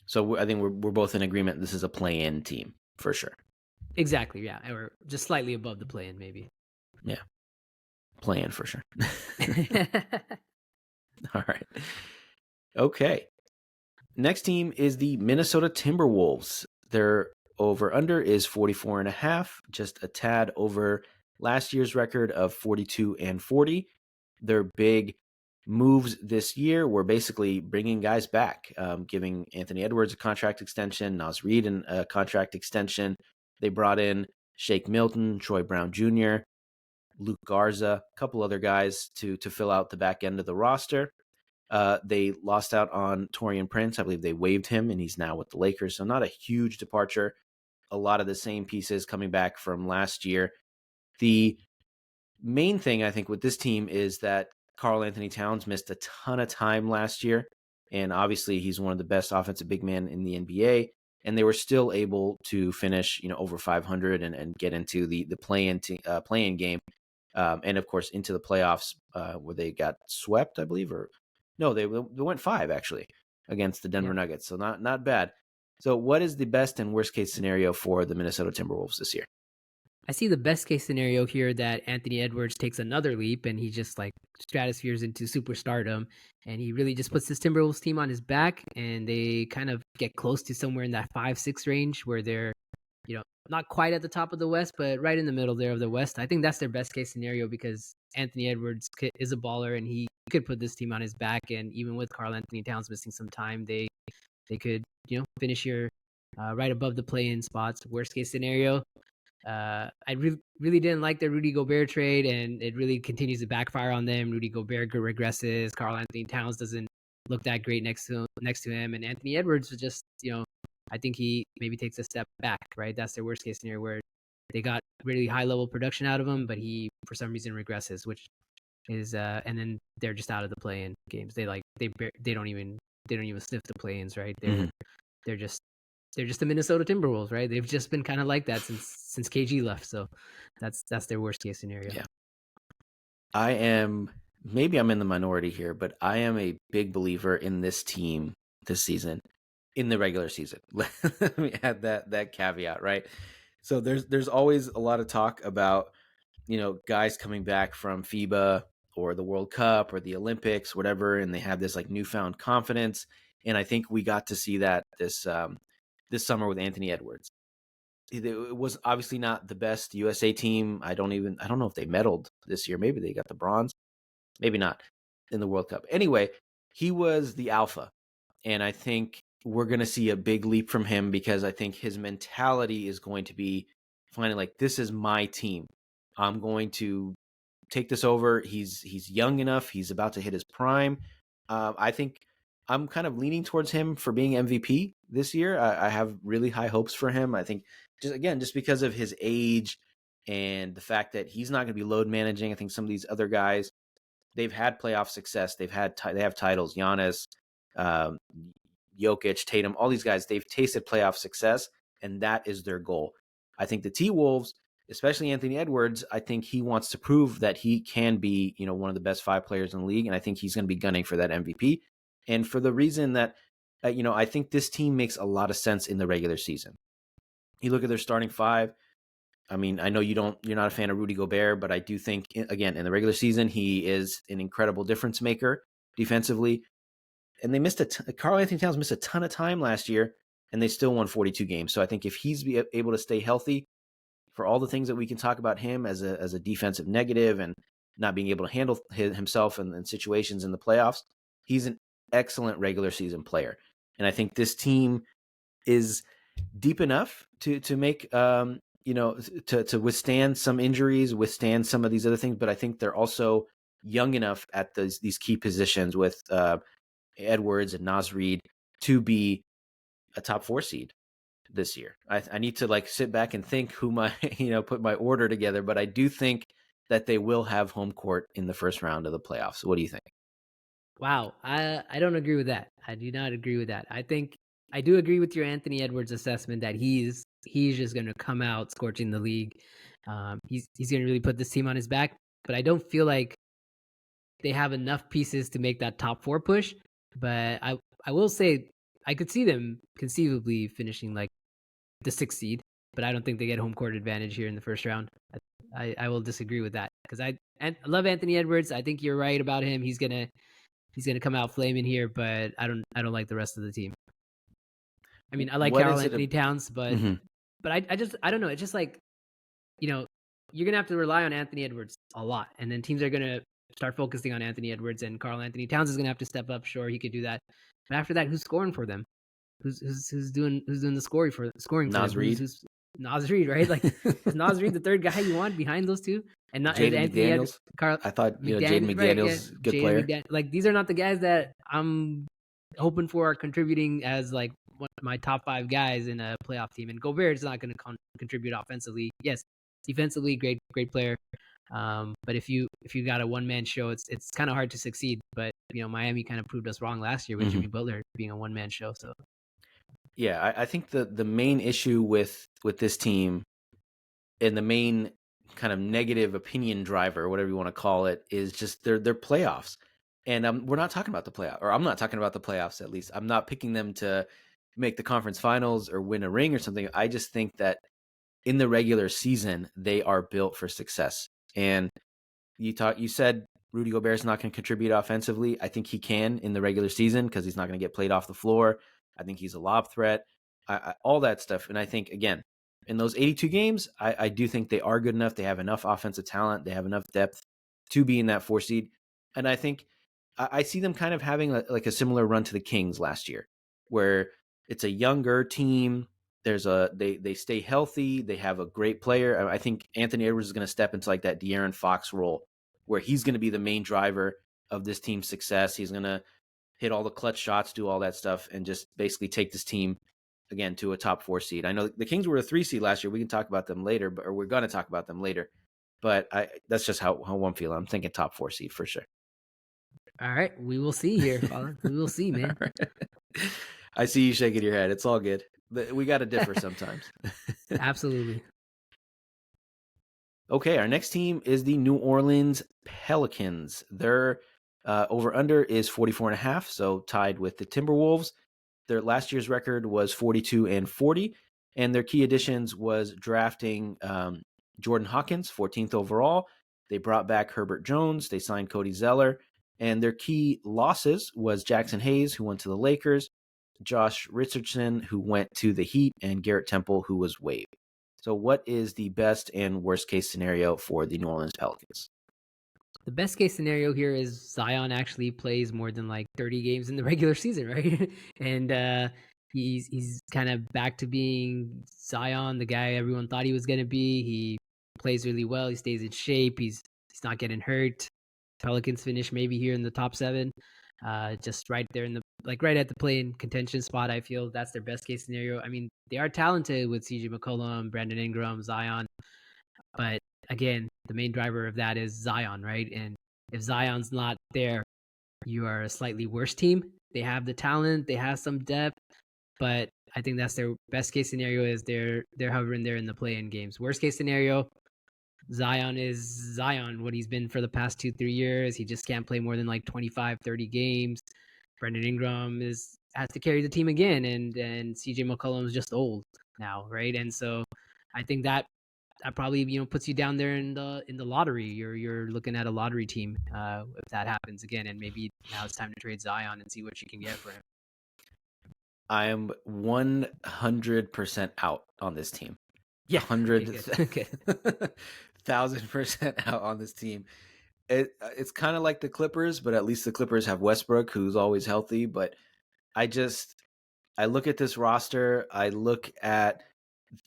Speaker 1: So I think we're both in agreement. This is a play-in team for sure.
Speaker 2: Exactly, yeah, or just slightly above the play-in, maybe.
Speaker 1: Yeah, play-in for sure. All right. Okay. Next team is the Minnesota Timberwolves. Their over under is 44.5, just a tad over last year's record of 42-40. Their big moves this year were basically bringing guys back, giving Anthony Edwards a contract extension, Naz Reid a contract extension. They brought in Shake Milton, Troy Brown Jr., Luke Garza, a couple other guys to fill out the back end of the roster. They lost out on Taurean Prince. I believe they waived him, and he's now with the Lakers. So not a huge departure. A lot of the same pieces coming back from last year. The main thing I think with this team is that Karl Anthony Towns missed a ton of time last year, and obviously he's one of the best offensive big men in the NBA. And they were still able to finish, over 500 and get into the play-in game, and of course into the playoffs, where they got swept, I believe, or no, they went 5 actually against the Denver Nuggets. So not bad. So what is the best and worst case scenario for the Minnesota Timberwolves this year?
Speaker 2: I see the best case scenario here that Anthony Edwards takes another leap and he just like stratospheres into superstardom, and he really just puts this Timberwolves team on his back, and they kind of get close to somewhere in that 5-6 range where they're, not quite at the top of the West, but right in the middle there of the West. I think that's their best case scenario because Anthony Edwards is a baller and he could put this team on his back. And even with Karl Anthony Towns missing some time, they could, finish here right above the play-in spots. Worst case scenario, I really didn't like the Rudy Gobert trade, and it really continues to backfire on them. Rudy Gobert regresses. Karl Anthony Towns doesn't look that great next to him, and Anthony Edwards was just, I think he maybe takes a step back. Right, that's their worst case scenario where they got really high level production out of him, but he for some reason regresses, which is and then they're just out of the play-in games. They don't even sniff the play-ins. Right, they're just the Minnesota Timberwolves, right? They've just been kind of like that since KG left. So that's their worst case scenario.
Speaker 1: Yeah. Maybe I'm in the minority here, but I am a big believer in this team this season, in the regular season. Let me add that caveat, right? So there's always a lot of talk about, guys coming back from FIBA or the World Cup or the Olympics, whatever, and they have this like newfound confidence. And I think we got to see that this summer with Anthony Edwards. It was obviously not the best USA team. I don't know if they medaled this year. Maybe they got the bronze, maybe not in the World Cup. Anyway, he was the alpha. And I think we're going to see a big leap from him because I think his mentality is going to be finding like, this is my team. I'm going to take this over. He's young enough. He's about to hit his prime. I think I'm kind of leaning towards him for being MVP this year. I have really high hopes for him. I think just because of his age and the fact that he's not going to be load managing. I think some of these other guys, they've had playoff success. They have titles. Giannis, Jokic, Tatum, all these guys, they've tasted playoff success, and that is their goal. I think the T-Wolves, especially Anthony Edwards, I think he wants to prove that he can be, one of the best 5 players in the league. And I think he's going to be gunning for that MVP. And for the reason that, I think this team makes a lot of sense in the regular season. You look at their starting 5. I mean, I know you're not a fan of Rudy Gobert, but I do think, again, in the regular season, he is an incredible difference maker defensively. And Karl Anthony Towns missed a ton of time last year, and they still won 42 games. So I think if he's able to stay healthy, for all the things that we can talk about him as a defensive negative and not being able to handle himself in situations in the playoffs, he's an excellent regular season player. And I think this team is deep enough to make to withstand some injuries, withstand some of these other things. But I think they're also young enough at these key positions with Edwards and Naz Reid to be a top 4 seed this year. I need to sit back and think who my put my order together, but I do think that they will have home court in the first round of the playoffs. What do you think?
Speaker 2: Wow, I don't agree with that. I do not agree with that. I do agree with your Anthony Edwards assessment that he's just going to come out scorching the league. He's going to really put this team on his back, but I don't feel like they have enough pieces to make that top 4 push. But I will say I could see them conceivably finishing like the 6th seed, but I don't think they get home court advantage here in the first round. I will disagree with that because I love Anthony Edwards. I think you're right about him. He's gonna come out flaming here, but I don't like the rest of the team. I mean, I like
Speaker 1: What
Speaker 2: Karl
Speaker 1: is it?
Speaker 2: Anthony Towns, but
Speaker 1: Mm-hmm.
Speaker 2: I don't know. It's just like, you're gonna have to rely on Anthony Edwards a lot, and then teams are gonna start focusing on Anthony Edwards, and Karl Anthony Towns is gonna have to step up. Sure, he could do that, but after that, who's scoring for them? Who's doing the scoring for
Speaker 1: Naz
Speaker 2: them?
Speaker 1: Reid.
Speaker 2: Who's Naz Reid, right? Like, is Naz Reid the third guy you want behind those two? And not
Speaker 1: Jaden
Speaker 2: Anthony
Speaker 1: McDaniels.
Speaker 2: Carl
Speaker 1: I thought
Speaker 2: McDaniel,
Speaker 1: Jaden
Speaker 2: right?
Speaker 1: McDaniels,
Speaker 2: Yeah,
Speaker 1: good player.
Speaker 2: Like, these are not the guys that I'm hoping for are contributing as like one of my top 5 guys in a playoff team. And Gobert is not going to contribute offensively. Yes, defensively, great player. But if you got a one-man show, it's kind of hard to succeed. But Miami kind of proved us wrong last year with Jimmy Butler being a one-man show. So
Speaker 1: yeah, I think the main issue with this team and the main kind of negative opinion driver, whatever you want to call it, is just their playoffs. And we're not talking about the playoff, or I'm not talking about the playoffs. At least I'm not picking them to make the conference finals or win a ring or something. I just think that in the regular season they are built for success. And you said Rudy Gobert's not going to contribute offensively. I think he can in the regular season because he's not going to get played off the floor. I think he's a lob threat, all that stuff. And I think, again, in those 82 games, I do think they are good enough. They have enough offensive talent. They have enough depth to be in that 4 seed. And I think I see them kind of having like a similar run to the Kings last year, where it's a younger team. They stay healthy. They have a great player. I think Anthony Edwards is going to step into like that De'Aaron Fox role, where he's going to be the main driver of this team's success. He's going to hit all the clutch shots, do all that stuff, and just basically take this team again to a top 4 seed. I know the Kings were a 3 seed last year. We can talk about them later, or we're going to talk about them later. But that's just how I'm feeling. I'm thinking top 4 seed for sure.
Speaker 2: all right, we will see here, Colin. We will see, man.
Speaker 1: Right. I see you shaking your head. It's all good. We got to differ sometimes.
Speaker 2: Absolutely.
Speaker 1: Okay, our next team is the New Orleans Pelicans. Their over-under is 44.5, so tied with the Timberwolves. Their last year's record was 42-40, and their key additions was drafting Jordan Hawkins, 14th overall. They brought back Herbert Jones. They signed Cody Zeller. And their key losses was Jackson Hayes, who went to the Lakers, Josh Richardson, who went to the Heat, and Garrett Temple, who was waived. So what is the best and worst case scenario for the New Orleans Pelicans?
Speaker 2: The best case scenario here is Zion actually plays more than like 30 games in the regular season, right? And he's kind of back to being Zion, the guy everyone thought he was going to be. He plays really well. He stays in shape. He's not getting hurt. Pelicans finish maybe here in the top 7. Just right there in the right at the play-in contention spot. I feel that's their best case scenario. I mean, they are talented with CJ McCollum, Brandon Ingram, Zion, but again, the main driver of that is Zion, right? And if Zion's not there, you are a slightly worse team. They have the talent, they have some depth, but I think that's their best case scenario is they're hovering there in the play-in games. Worst case scenario, Zion is Zion, what he's been for the past 2-3 years. He just can't play more than like 25, 30 games. Brandon Ingram has to carry the team again, and CJ McCollum's just old now, right? And so I think that probably puts you down there in the lottery. You're looking at a lottery team if that happens again, and maybe now it's time to trade Zion and see what you can get for him.
Speaker 1: I am 100% out on this team.
Speaker 2: Yeah,
Speaker 1: 100,000% out on this team. It's kind of like the Clippers, but at least the Clippers have Westbrook, who's always healthy. But I look at this roster.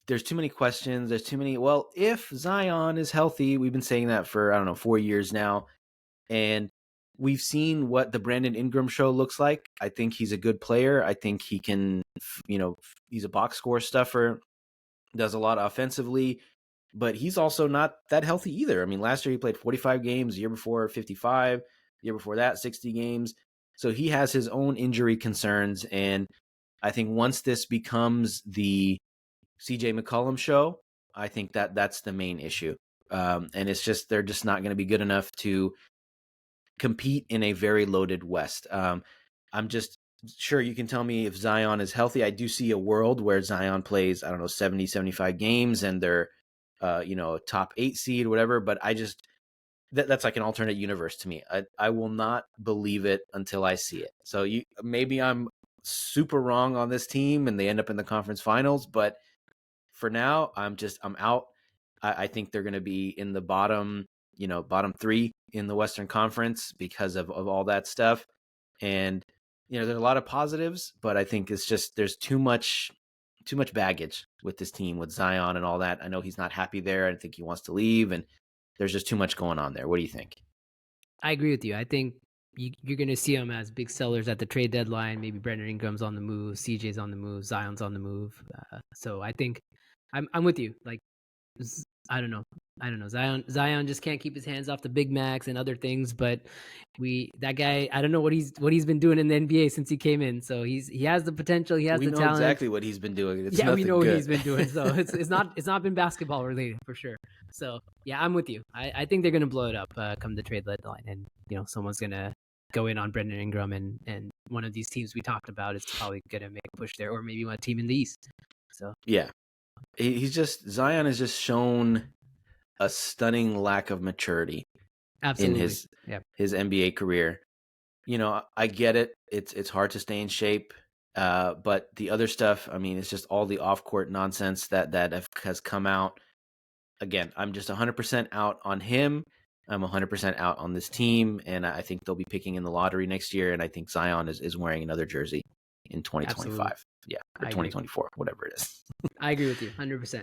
Speaker 1: There's too many questions. There's too many. Well, if Zion is healthy, we've been saying that for, I don't know, 4 years now. And we've seen what the Brandon Ingram show looks like. I think he's a good player. I think he can, he's a box score stuffer, does a lot offensively, but he's also not that healthy either. I mean, last year he played 45 games, the year before 55, the year before that 60 games. So he has his own injury concerns. And I think once this becomes the CJ McCollum show, I think that's the main issue. And it's just, they're just not going to be good enough to compete in a very loaded West. I'm just sure you can tell me if Zion is healthy. I do see a world where Zion plays, I don't know, 70, 75 games and they're, a top 8 seed, whatever. But that's like an alternate universe to me. I will not believe it until I see it. So maybe I'm super wrong on this team and they end up in the conference finals, but for now, I'm out. I think they're going to be in the bottom 3 in the Western Conference because of all that stuff. And, there's a lot of positives, but I think it's just, there's too much baggage with this team, with Zion and all that. I know he's not happy there. I think he wants to leave, and there's just too much going on there. What do you think?
Speaker 2: I agree with you. I think you're going to see them as big sellers at the trade deadline. Maybe Brandon Ingram's on the move, CJ's on the move, Zion's on the move. So I think I'm with you. Like, I don't know. Zion just can't keep his hands off the Big Macs and other things. But that guy, I don't know what he's been doing in the NBA since he came in. So he has the potential. He has the talent.
Speaker 1: We know exactly what he's been doing. It's
Speaker 2: we know
Speaker 1: good.
Speaker 2: what he's been doing. So it's not been basketball related for sure. So yeah, I'm with you. I think they're gonna blow it up come the trade deadline, and someone's gonna go in on Brandon Ingram, and one of these teams we talked about is probably gonna make a push there, or maybe one team in the East. So
Speaker 1: yeah. Zion has just shown a stunning lack of maturity in his NBA career. I get it. It's hard to stay in shape. But the other stuff, I mean, it's just all the off-court nonsense that has come out. Again, I'm just 100% out on him. I'm 100% out on this team, and I think they'll be picking in the lottery next year, and I think Zion is wearing another jersey in 2025. Absolutely. Yeah, or 2024, whatever it is.
Speaker 2: I agree with you, 100%.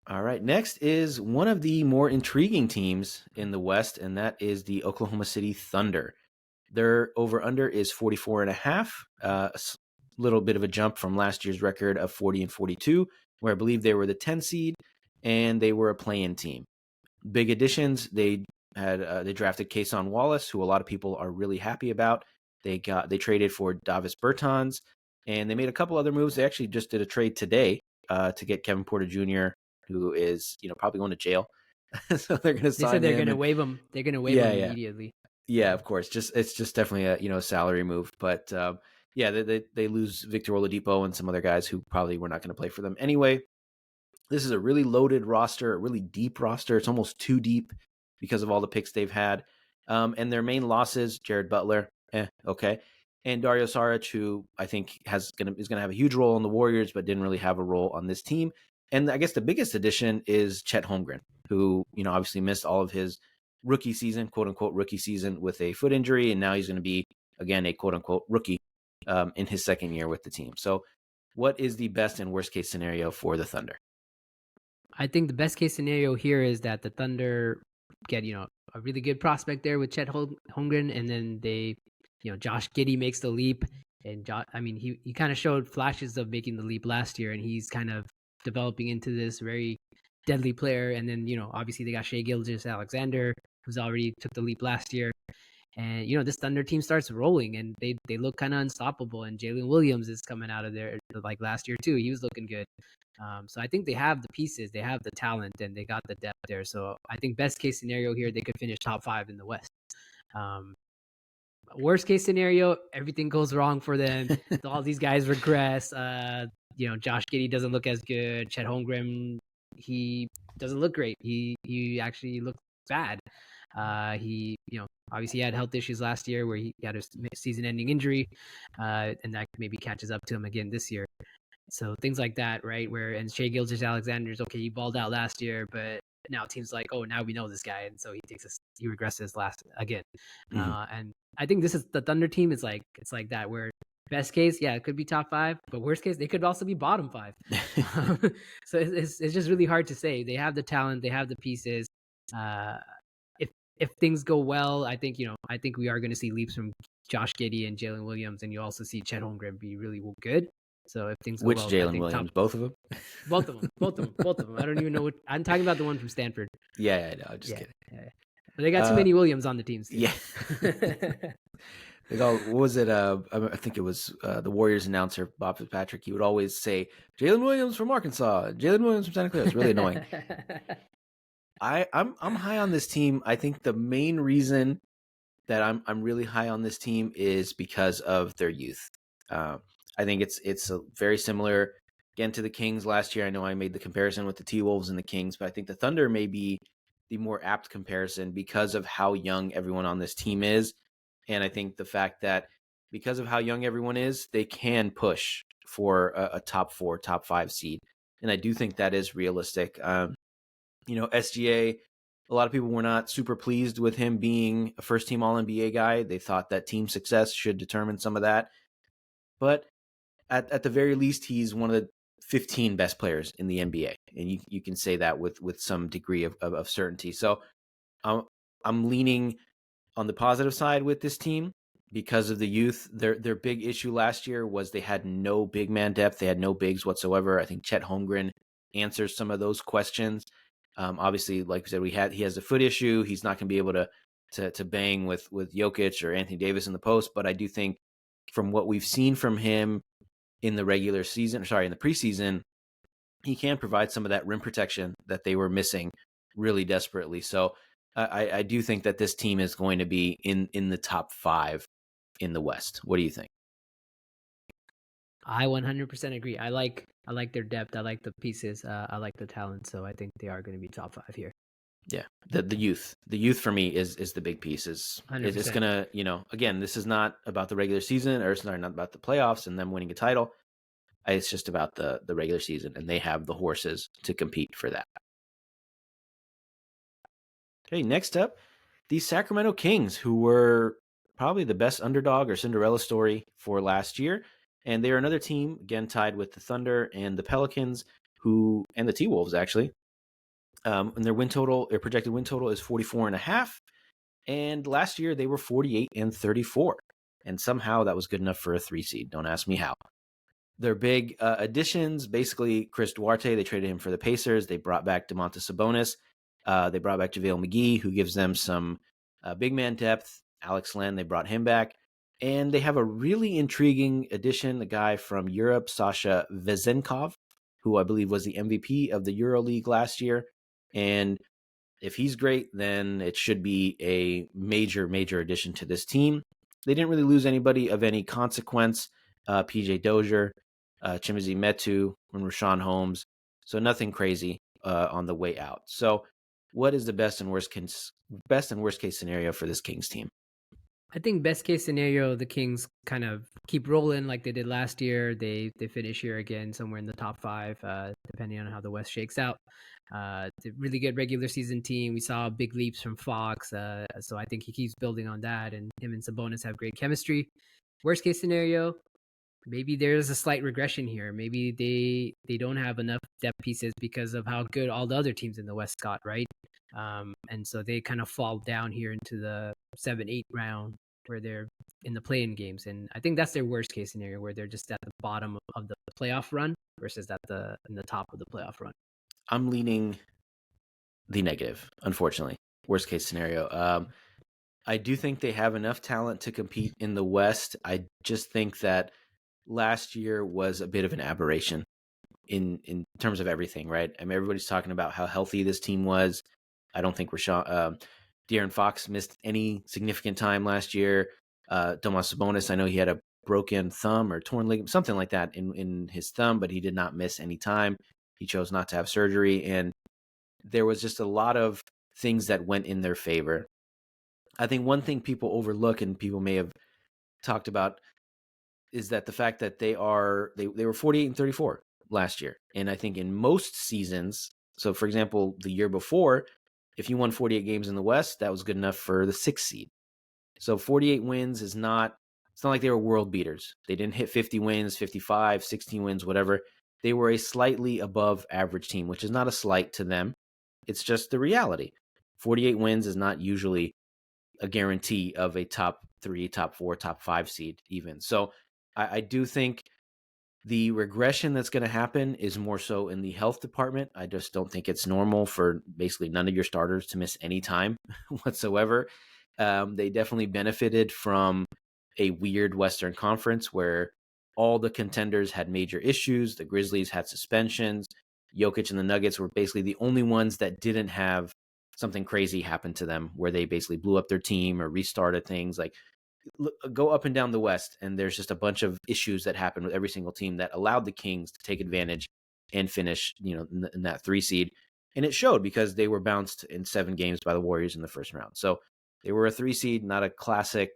Speaker 1: All right, next is one of the more intriguing teams in the West, and that is the Oklahoma City Thunder. Their over-under is 44.5, a little bit of a jump from last year's record of 40-42, where I believe they were the 10 seed, and they were a play-in team. Big additions, they drafted Kason Wallace, who a lot of people are really happy about. They traded for Davis Bertans, and they made a couple other moves. They actually just did a trade today to get Kevin Porter Jr., who is probably going to jail. So they're going to sign him.
Speaker 2: They said they're going to waive him. They're going to waive him immediately.
Speaker 1: Yeah, of course. It's just definitely a salary move. But they lose Victor Oladipo and some other guys who probably were not going to play for them anyway. This is a really loaded roster, a really deep roster. It's almost too deep because of all the picks they've had. And their main losses, Jared Butler, okay, and Dario Saric, who I think is going to have a huge role in the Warriors, but didn't really have a role on this team. And I guess the biggest addition is Chet Holmgren, who obviously missed all of his rookie season, quote unquote rookie season, with a foot injury, and now he's going to be again a quote unquote rookie in his second year with the team. So, what is the best and worst case scenario for the Thunder?
Speaker 2: I think the best case scenario here is that the Thunder get a really good prospect there with Chet Holmgren, and then they Josh Giddey makes the leap, and he kind of showed flashes of making the leap last year, and he's kind of developing into this very deadly player. And then obviously they got Shai Gilgeous-Alexander, who's already took the leap last year, And this Thunder team starts rolling, and they look kind of unstoppable. And Jalen Williams is coming out of there like last year too. He was looking good. So I think they have the pieces, they have the talent, and they got the depth there. So I think best case scenario here, they could finish top 5 in the West. Um, Worst case scenario, everything goes wrong for them. All these guys regress. Josh Giddey doesn't look as good. Chet Holmgren, he doesn't look great. He actually looks bad. He obviously had health issues last year where he had a season-ending injury, and that maybe catches up to him again this year. So things like that, right? And Shai Gilgeous-Alexander's okay. He balled out last year, but now teams like, oh, now we know this guy, and so he regresses last again. And I think this is the Thunder team. It's like that where best case, yeah, it could be top 5, but worst case, they could also be bottom 5. So it's just really hard to say. They have the talent, they have the pieces. If things go well, I think we are going to see leaps from Josh Giddey and Jalen Williams, and you also see Chet Holmgren be really good. So if things go
Speaker 1: Which
Speaker 2: well, I
Speaker 1: Jalen
Speaker 2: think
Speaker 1: Williams? Both of them?
Speaker 2: both of them. I don't even know I'm talking about the one from Stanford.
Speaker 1: Yeah, no, I'm just kidding.
Speaker 2: Yeah. But they got too many Williams on the teams. Too.
Speaker 1: Yeah. What was it? I think it was the Warriors announcer, Bob Fitzpatrick. He would always say, Jalen Williams from Arkansas, Jalen Williams from Santa Clara. It's really annoying. I'm high on this team. I think the main reason that I'm really high on this team is because of their youth. I think it's a very similar again to the Kings last year. I know I made the comparison with the T-Wolves and the Kings, but I think the Thunder may be the more apt comparison because of how young everyone on this team is. And I think the fact that because of how young everyone is, they can push for a top 4, top 5 seed. And I do think that is realistic. SGA, a lot of people were not super pleased with him being a first-team All-NBA guy. They thought that team success should determine some of that. But at the very least, he's one of the 15 best players in the NBA. And you can say that with some degree of certainty. So I'm leaning on the positive side with this team because of the youth. Their big issue last year was they had no big man depth. They had no bigs whatsoever. I think Chet Holmgren answers some of those questions. Obviously, like we said, he has a foot issue. He's not going to be able to bang with Jokic or Anthony Davis in the post. But I do think from what we've seen from him in the in the preseason, he can provide some of that rim protection that they were missing really desperately. So I do think that this team is going to be in the top 5 in the West. What do you think?
Speaker 2: I 100% agree. I like their depth. I like the pieces. I like the talent. So I think they are going to be top 5 here.
Speaker 1: Yeah, the youth for me is the big piece. It's gonna again, this is not about the regular season or it's not about the playoffs and them winning a title. It's just about the regular season, and they have the horses to compete for that. Okay, next up, the Sacramento Kings, who were probably the best underdog or Cinderella story for last year. And they are another team, again, tied with the Thunder and the Pelicans, and the T-Wolves, actually. And their projected win total is 44.5. And last year, they were 48-34. And somehow that was good enough for a 3 seed. Don't ask me how. Their big additions, basically Chris Duarte, they traded him for the Pacers. They brought back Domantas Sabonis. They brought back JaVale McGee, who gives them some big man depth. Alex Len, they brought him back. And they have a really intriguing addition, the guy from Europe, Sasha Vezenkov, who I believe was the MVP of the EuroLeague last year. And if he's great, then it should be a major, major addition to this team. They didn't really lose anybody of any consequence. PJ Dozier, Chimezie Metu, and Rashawn Holmes. So nothing crazy on the way out. So what is the best and worst case scenario for this Kings team?
Speaker 2: I think best case scenario, the Kings kind of keep rolling like they did last year. They finish here again somewhere in the top 5, depending on how the West shakes out. It's a really good regular season team. We saw big leaps from Fox, so I think he keeps building on that, and him and Sabonis have great chemistry. Worst case scenario, maybe there's a slight regression here. Maybe they don't have enough depth pieces because of how good all the other teams in the West got, right? And so they kind of fall down here into the 7-8 round where they're in the play-in games. And I think that's their worst case scenario, where they're just at the bottom of the playoff run versus in the top of the playoff run.
Speaker 1: I'm leaning the negative, unfortunately. Worst case scenario. I do think they have enough talent to compete in the West. I just think that last year was a bit of an aberration in terms of everything, right? I mean, everybody's talking about how healthy this team was. I don't think De'Aaron Fox missed any significant time last year. Domas Sabonis, I know he had a broken thumb or torn ligament, something like that in his thumb, but he did not miss any time. He chose not to have surgery, and there was just a lot of things that went in their favor. I think one thing people overlook and people may have talked about is that the fact that they were 48 and 34 last year. And I think in most seasons, so for example, the year before, if you won 48 games in the West, that was good enough for the 6th seed. So 48 wins is not it's not like they were world beaters. They didn't hit 50 wins, 55, 16 wins, whatever. They were a slightly above average team, which is not a slight to them. It's just the reality. 48 wins is not usually a guarantee of a top 3, top 4, top 5 seed even. So I do think the regression that's going to happen is more so in the health department. I just don't think it's normal for basically none of your starters to miss any time whatsoever. They definitely benefited from a weird Western Conference where all the contenders had major issues. The Grizzlies had suspensions. Jokic and the Nuggets were basically the only ones that didn't have something crazy happen to them where they basically blew up their team or restarted things. Like, go up and down the West, and there's just a bunch of issues that happened with every single team that allowed the Kings to take advantage and finish, in that 3 seed. And it showed because they were bounced in 7 games by the Warriors in the first round. So they were a 3 seed, not a classic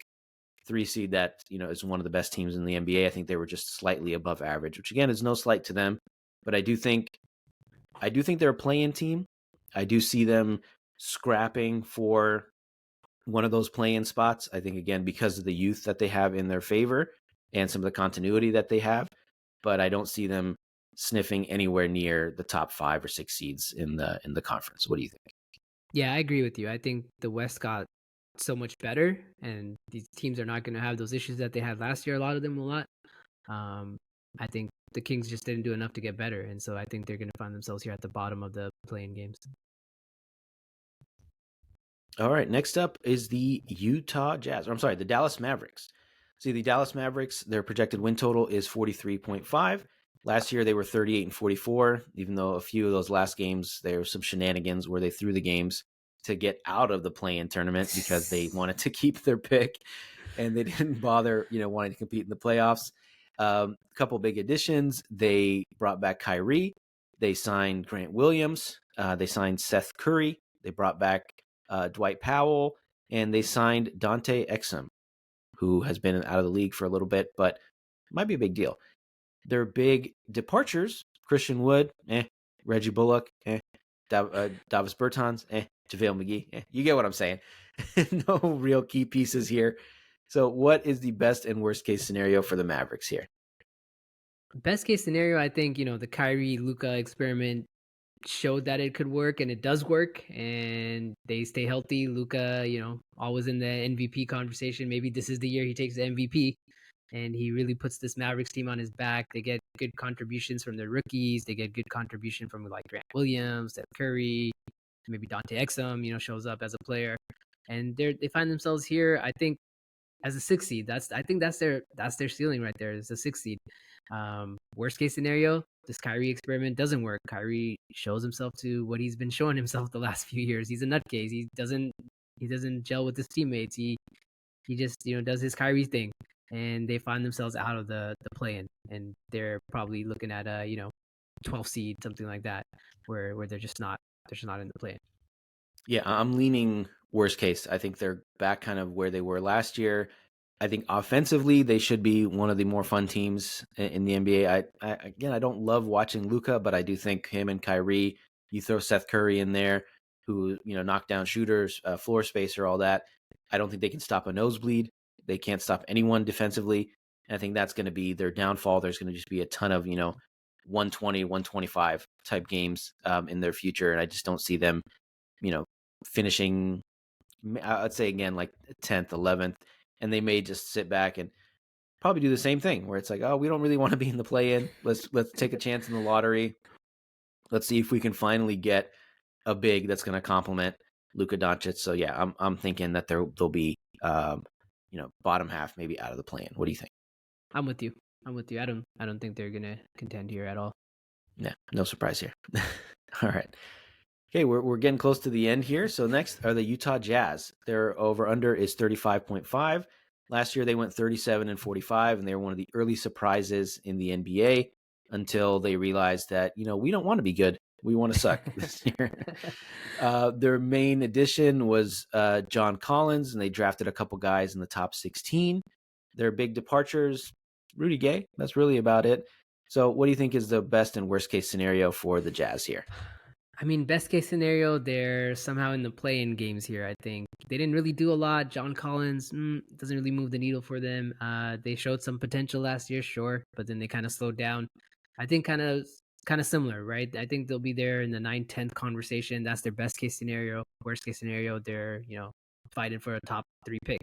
Speaker 1: 3 seed that, is one of the best teams in the NBA. I think they were just slightly above average, which again is no slight to them. But I do think they're a play-in team. I do see them scrapping for one of those play-in spots. I think, again, because of the youth that they have in their favor and some of the continuity that they have, but I don't see them sniffing anywhere near the top 5 or 6 seeds in the conference. What do you think?
Speaker 2: Yeah, I agree with you. I think the West got so much better, and these teams are not going to have those issues that they had last year. A lot of them will not. Um, I think the Kings just didn't do enough to get better, and so I think they're going to find themselves here at the bottom of the playing games.
Speaker 1: All right, next up is the Utah Jazz. Or I'm sorry, the Dallas Mavericks. See, the Dallas Mavericks, their projected win total is 43.5. Last year, they were 38 and 44, even though a few of those last games, there were some shenanigans where they threw the games to get out of the play-in tournament because they wanted to keep their pick and they didn't bother, wanting to compete in the playoffs. A couple big additions. They brought back Kyrie. They signed Grant Williams. They signed Seth Curry. They brought back Dwight Powell, and they signed Dante Exum, who has been out of the league for a little bit, but might be a big deal. Their big departures: Christian Wood, Reggie Bullock, Davis Bertans, JaVale McGee. You get what I'm saying. No real key pieces here. So what is the best and worst case scenario for the Mavericks here?
Speaker 2: Best case scenario, I think, the Kyrie Luka experiment showed that it could work, and it does work, and they stay healthy. Luka, always in the MVP conversation. Maybe this is the year he takes the MVP, and he really puts this Mavericks team on his back. They get good contributions from their rookies. They get good contribution from like Grant Williams, Steph Curry, maybe Dante Exum, shows up as a player, and they find themselves here. I think as a 6th seed. I think that's their ceiling right there. It's a 6th seed. Worst case scenario, this Kyrie experiment doesn't work. Kyrie shows himself to what he's been showing himself the last few years. He's a nutcase. He doesn't gel with his teammates. He just does his Kyrie thing, and they find themselves out of the play-in, and they're probably looking at a 12 seed, something like that, where they're just not in the play-in.
Speaker 1: Yeah, I'm leaning worst case. I think they're back kind of where they were last year. I think offensively they should be one of the more fun teams in the NBA. I don't love watching Luka, but I do think him and Kyrie. You throw Seth Curry in there, who knockdown shooters, floor spacer, all that. I don't think they can stop a nosebleed. They can't stop anyone defensively. And I think that's going to be their downfall. There's going to just be a ton of 120, 125 type games in their future, and I just don't see them finishing, I'd say again, like 10th, 11th, and they may just sit back and probably do the same thing where it's like, oh, we don't really want to be in the play-in. Let's take a chance in the lottery. Let's see if we can finally get a big that's going to complement Luka Doncic. So yeah, I'm thinking that they'll be bottom half, maybe out of the play-in. What do you think?
Speaker 2: I'm with you. I'm with you. I don't think they're gonna contend here at all.
Speaker 1: Yeah, no surprise here. All right. Okay, we're getting close to the end here. So next are the Utah Jazz. Their over under is 35.5. Last year they went 37 and 45, and they were one of the early surprises in the NBA until they realized that, we don't want to be good. We want to suck this year. Their main addition was John Collins, and they drafted a couple guys in the top 16. Their big departures, Rudy Gay. That's really about it. So what do you think is the best and worst case scenario for the Jazz here?
Speaker 2: I mean, best case scenario, they're somehow in the play-in games here. I think they didn't really do a lot. John Collins doesn't really move the needle for them. They showed some potential last year, sure, but then they kind of slowed down. I think kind of similar, right? I think they'll be there in the 9-10th conversation. That's their best case scenario. Worst case scenario, they're fighting for a top 3 pick,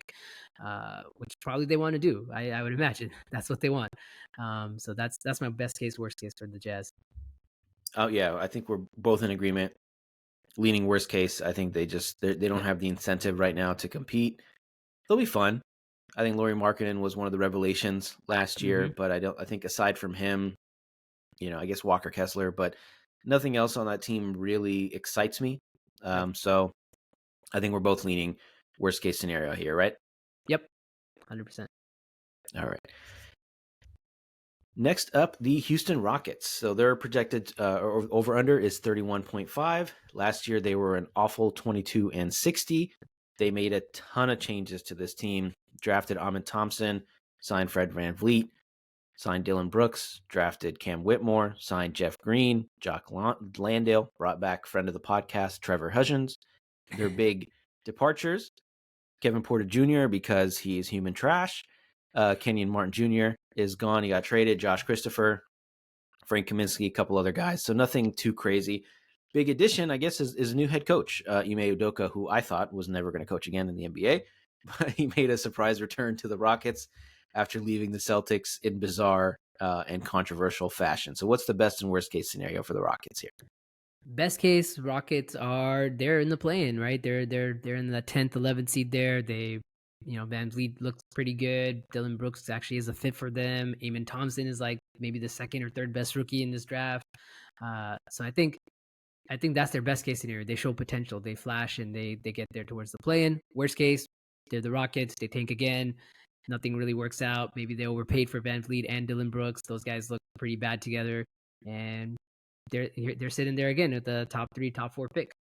Speaker 2: which probably they want to do. I would imagine that's what they want. So that's my best case, worst case for the Jazz.
Speaker 1: Oh yeah, I think we're both in agreement. Leaning worst case, I think they don't have the incentive right now to compete. They'll be fun. I think Lauri Markkanen was one of the revelations last year,
Speaker 2: Mm-hmm.
Speaker 1: but I think aside from him, I guess Walker Kessler, but nothing else on that team really excites me.
Speaker 2: Yep.
Speaker 1: So I think we're both leaning worst case scenario here, right?
Speaker 2: Yep. 100%.
Speaker 1: All right. Next up, the Houston Rockets. So their projected over under is 31.5. Last year they were an awful 22 and 60. They made a ton of changes to this team. Drafted Ahmed Thompson, signed Fred VanVleet, signed Dylan Brooks, drafted Cam Whitmore, signed Jeff Green, Jock Landale, brought back friend of the podcast Trevor Hudgens. Their big departures: Kevin Porter Jr. because he is human trash. Kenyon Martin Jr. is gone. He got traded. Josh Christopher, Frank Kaminsky, a couple other guys. So nothing too crazy. Big addition, I guess, is a new head coach, Ime Udoka, who I thought was never going to coach again in the NBA. But he made a surprise return to the Rockets after leaving the Celtics in bizarre and controversial fashion. So what's the best and worst case scenario for the Rockets here?
Speaker 2: Best case, Rockets they're in the play-in, right? They're in the 10th, 11th seed there. Van Vliet looks pretty good. Dylan Brooks actually is a fit for them. Eamon Thompson is like maybe the second or third best rookie in this draft. So I think that's their best case scenario. They show potential, they flash, and they get there towards the play-in. Worst case, they're the Rockets. They tank again. Nothing really works out. Maybe they overpaid for Van Vliet and Dylan Brooks. Those guys look pretty bad together, and they're sitting there again at the top 3, top 4 pick.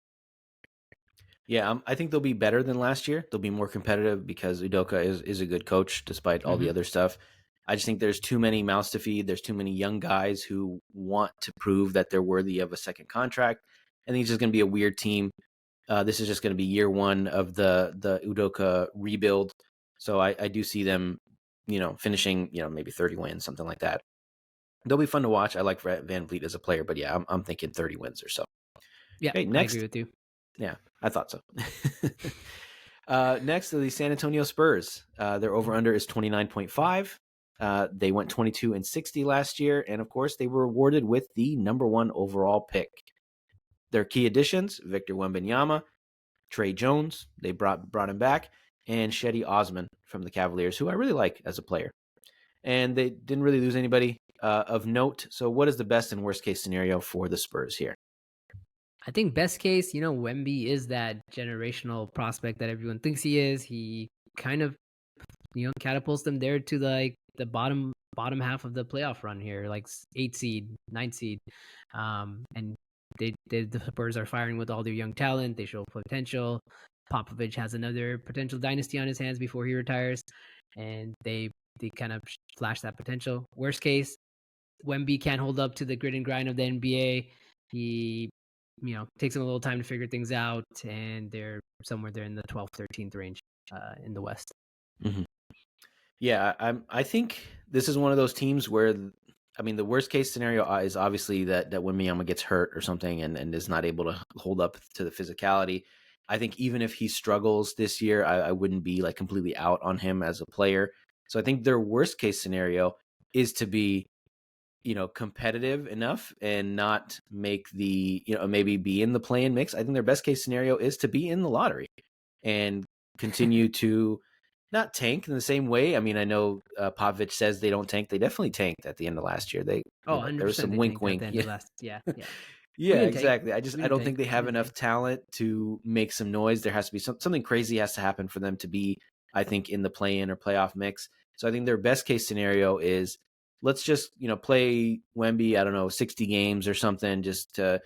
Speaker 1: Yeah, I think they'll be better than last year. They'll be more competitive because Udoka is a good coach despite all the other stuff. I just think there's too many mouths to feed. There's too many young guys who want to prove that they're worthy of a second contract. I think it's just going to be a weird team. This is just going to be year one of the Udoka rebuild. So I do see them, finishing, maybe 30 wins, something like that. They'll be fun to watch. I like Van Vliet as a player, but yeah, I'm thinking 30 wins or so.
Speaker 2: Yeah,
Speaker 1: Okay,
Speaker 2: I agree
Speaker 1: next.
Speaker 2: with you.
Speaker 1: Yeah, I thought so. Next are the San Antonio Spurs. Their over-under is 29.5. They went 22 and 60 last year, and of course, they were awarded with the number 1 overall pick. Their key additions: Victor Wembanyama, Trey Jones, they brought him back, and Shetty Osman from the Cavaliers, who I really like as a player. And they didn't really lose anybody of note. So what is the best and worst case scenario for the Spurs here?
Speaker 2: I think best case, Wemby is that generational prospect that everyone thinks he is. He kind of, catapults them there to like the bottom half of the playoff run here, like 8 seed, 9 seed. And the Spurs are firing with all their young talent. They show potential. Popovich has another potential dynasty on his hands before he retires, and they kind of flash that potential. Worst case, Wemby can't hold up to the grit and grind of the NBA. He takes them a little time to figure things out, and they're somewhere there in the 12th, 13th range in the West.
Speaker 1: Mm-hmm. Yeah, I think this is one of those teams where, the worst case scenario is obviously that Wembanyama gets hurt or something and is not able to hold up to the physicality. I think even if he struggles this year, I wouldn't be like completely out on him as a player. So I think their worst case scenario is to be competitive enough and not make the, maybe be in the play-in mix. I think their best case scenario is to be in the lottery and continue to not tank in the same way. I mean, I know Popovich says they don't tank. They definitely tanked at the end of last year.
Speaker 2: Oh,
Speaker 1: There was
Speaker 2: 100%
Speaker 1: some
Speaker 2: they
Speaker 1: wink,
Speaker 2: tanked at
Speaker 1: wink.
Speaker 2: the end
Speaker 1: Yeah,
Speaker 2: of last. Yeah, yeah. We
Speaker 1: yeah,
Speaker 2: didn't tank.
Speaker 1: exactly.
Speaker 2: We
Speaker 1: I
Speaker 2: didn't
Speaker 1: don't
Speaker 2: tank.
Speaker 1: think they
Speaker 2: We
Speaker 1: have
Speaker 2: didn't
Speaker 1: enough
Speaker 2: tank.
Speaker 1: talent to make some noise. There has to be something crazy has to happen for them to be, I think, in the play-in or playoff mix. So I think their best case scenario is let's just play Wemby, I don't know, 60 games or something, just to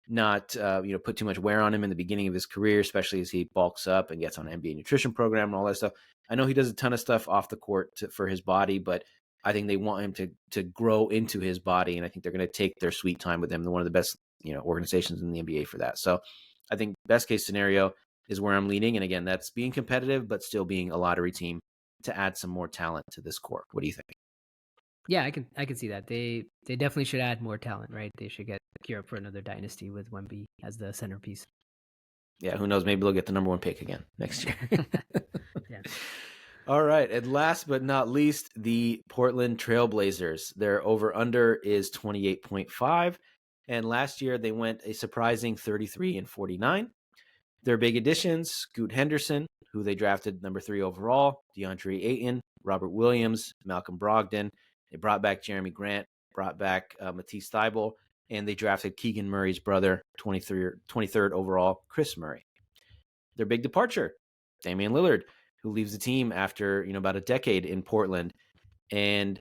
Speaker 1: not put too much wear on him in the beginning of his career, especially as he bulks up and gets on an NBA nutrition program and all that stuff. I know he does a ton of stuff off the court for his body, but I think they want him to grow into his body, and I think they're going to take their sweet time with him. They're one of the best organizations in the NBA for that. So I think best case scenario is where I'm leaning, and again, that's being competitive but still being a lottery team to add some more talent to this core. What do you think?
Speaker 2: Yeah, I can see that. They definitely should add more talent, right? They should get gear up for another dynasty with Wemby as the centerpiece.
Speaker 1: Yeah, who knows? Maybe they'll get the number one pick again next year.
Speaker 2: Yeah.
Speaker 1: All right. And last but not least, the Portland Trailblazers. Their over under is 28.5. And last year they went a surprising 33-49. Their big additions: Scoot Henderson, who they drafted number 3 overall, DeAndre Ayton, Robert Williams, Malcolm Brogdon. They brought back Jeremy Grant, brought back Matisse Thybulle, and they drafted Keegan Murray's brother, 23rd overall, Chris Murray. Their big departure: Damian Lillard, who leaves the team after about a decade in Portland, and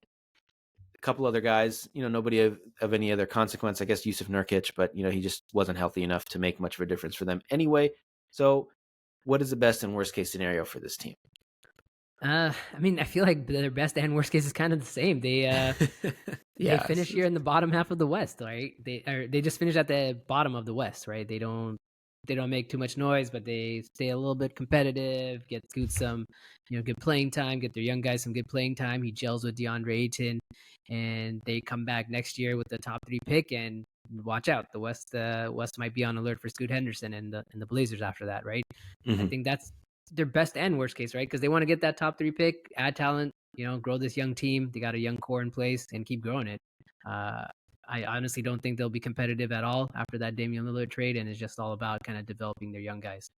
Speaker 1: a couple other guys. Nobody of any other consequence. I guess Yusuf Nurkic, but he just wasn't healthy enough to make much of a difference for them anyway. So, what is the best and worst case scenario for this team?
Speaker 2: I mean, I feel like their best and worst case is kind of the same. They finish here in the bottom half of the West, right? They just finish at the bottom of the West, right? They don't make too much noise, but they stay a little bit competitive, get Scoot some, good playing time, get their young guys some good playing time. He gels with DeAndre Ayton, and they come back next year with the top 3 pick. And watch out, the West might be on alert for Scoot Henderson and the Blazers after that, right? I
Speaker 1: Mm-hmm.
Speaker 2: think that's their best and worst case, right? Because they want to get that top 3 pick, add talent, grow this young team. They got a young core in place and keep growing it. Uh, I honestly don't think they'll be competitive at all after that Damian Lillard trade, and it's just all about kind of developing their young guys.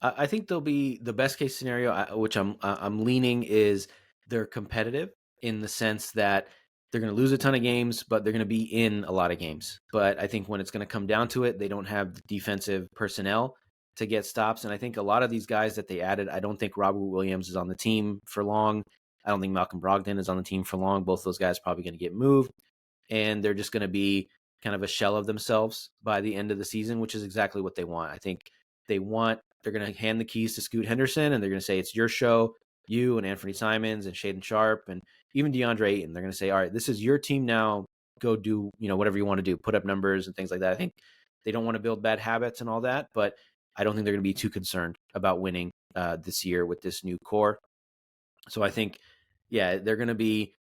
Speaker 1: I think they'll be the best case scenario, which I'm leaning is they're competitive in the sense that they're going to lose a ton of games, but they're going to be in a lot of games. But I think when it's going to come down to it, they don't have the defensive personnel to get stops. And I think a lot of these guys that they added, I don't think Robert Williams is on the team for long. I don't think Malcolm Brogdon is on the team for long. Both those guys are probably going to get moved, and they're just going to be kind of a shell of themselves by the end of the season, which is exactly what they want. I think they're going to hand the keys to Scoot Henderson, and they're going to say, it's your show, you and Anthony Simons and Shaden Sharp and even DeAndre Ayton. They're going to say, all right, this is your team now. Go do, whatever you want to do, put up numbers and things like that. I think they don't want to build bad habits and all that, but I don't think they're going to be too concerned about winning this year with this new core. So I think, yeah, they're going to be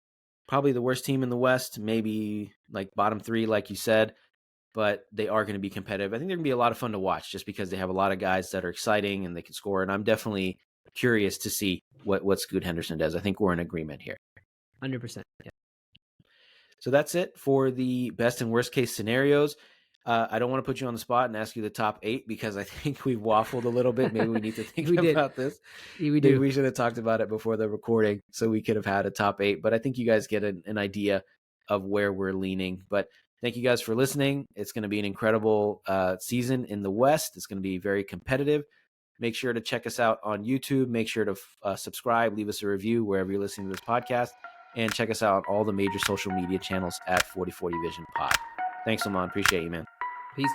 Speaker 1: probably the worst team in the West, maybe like bottom 3, like you said, but they are going to be competitive. I think they're going to be a lot of fun to watch just because they have a lot of guys that are exciting and they can score. And I'm definitely curious to see what Scoot Henderson does. I think we're in agreement here.
Speaker 2: 100%. Yeah.
Speaker 1: So that's it for the best and worst case scenarios. I don't want to put you on the spot and ask you the top 8 because I think we've waffled a little bit. Maybe we need to think about this.
Speaker 2: We
Speaker 1: Maybe
Speaker 2: do.
Speaker 1: we should have talked about it before the recording so we could have had a top 8. But I think you guys get an idea of where we're leaning. But thank you guys for listening. It's going to be an incredible season in the West. It's going to be very competitive. Make sure to check us out on YouTube. Make sure to subscribe, leave us a review wherever you're listening to this podcast, and check us out on all the major social media channels at 4040 Vision Pod. Thanks, Sulman. Appreciate you, man.
Speaker 2: Peace.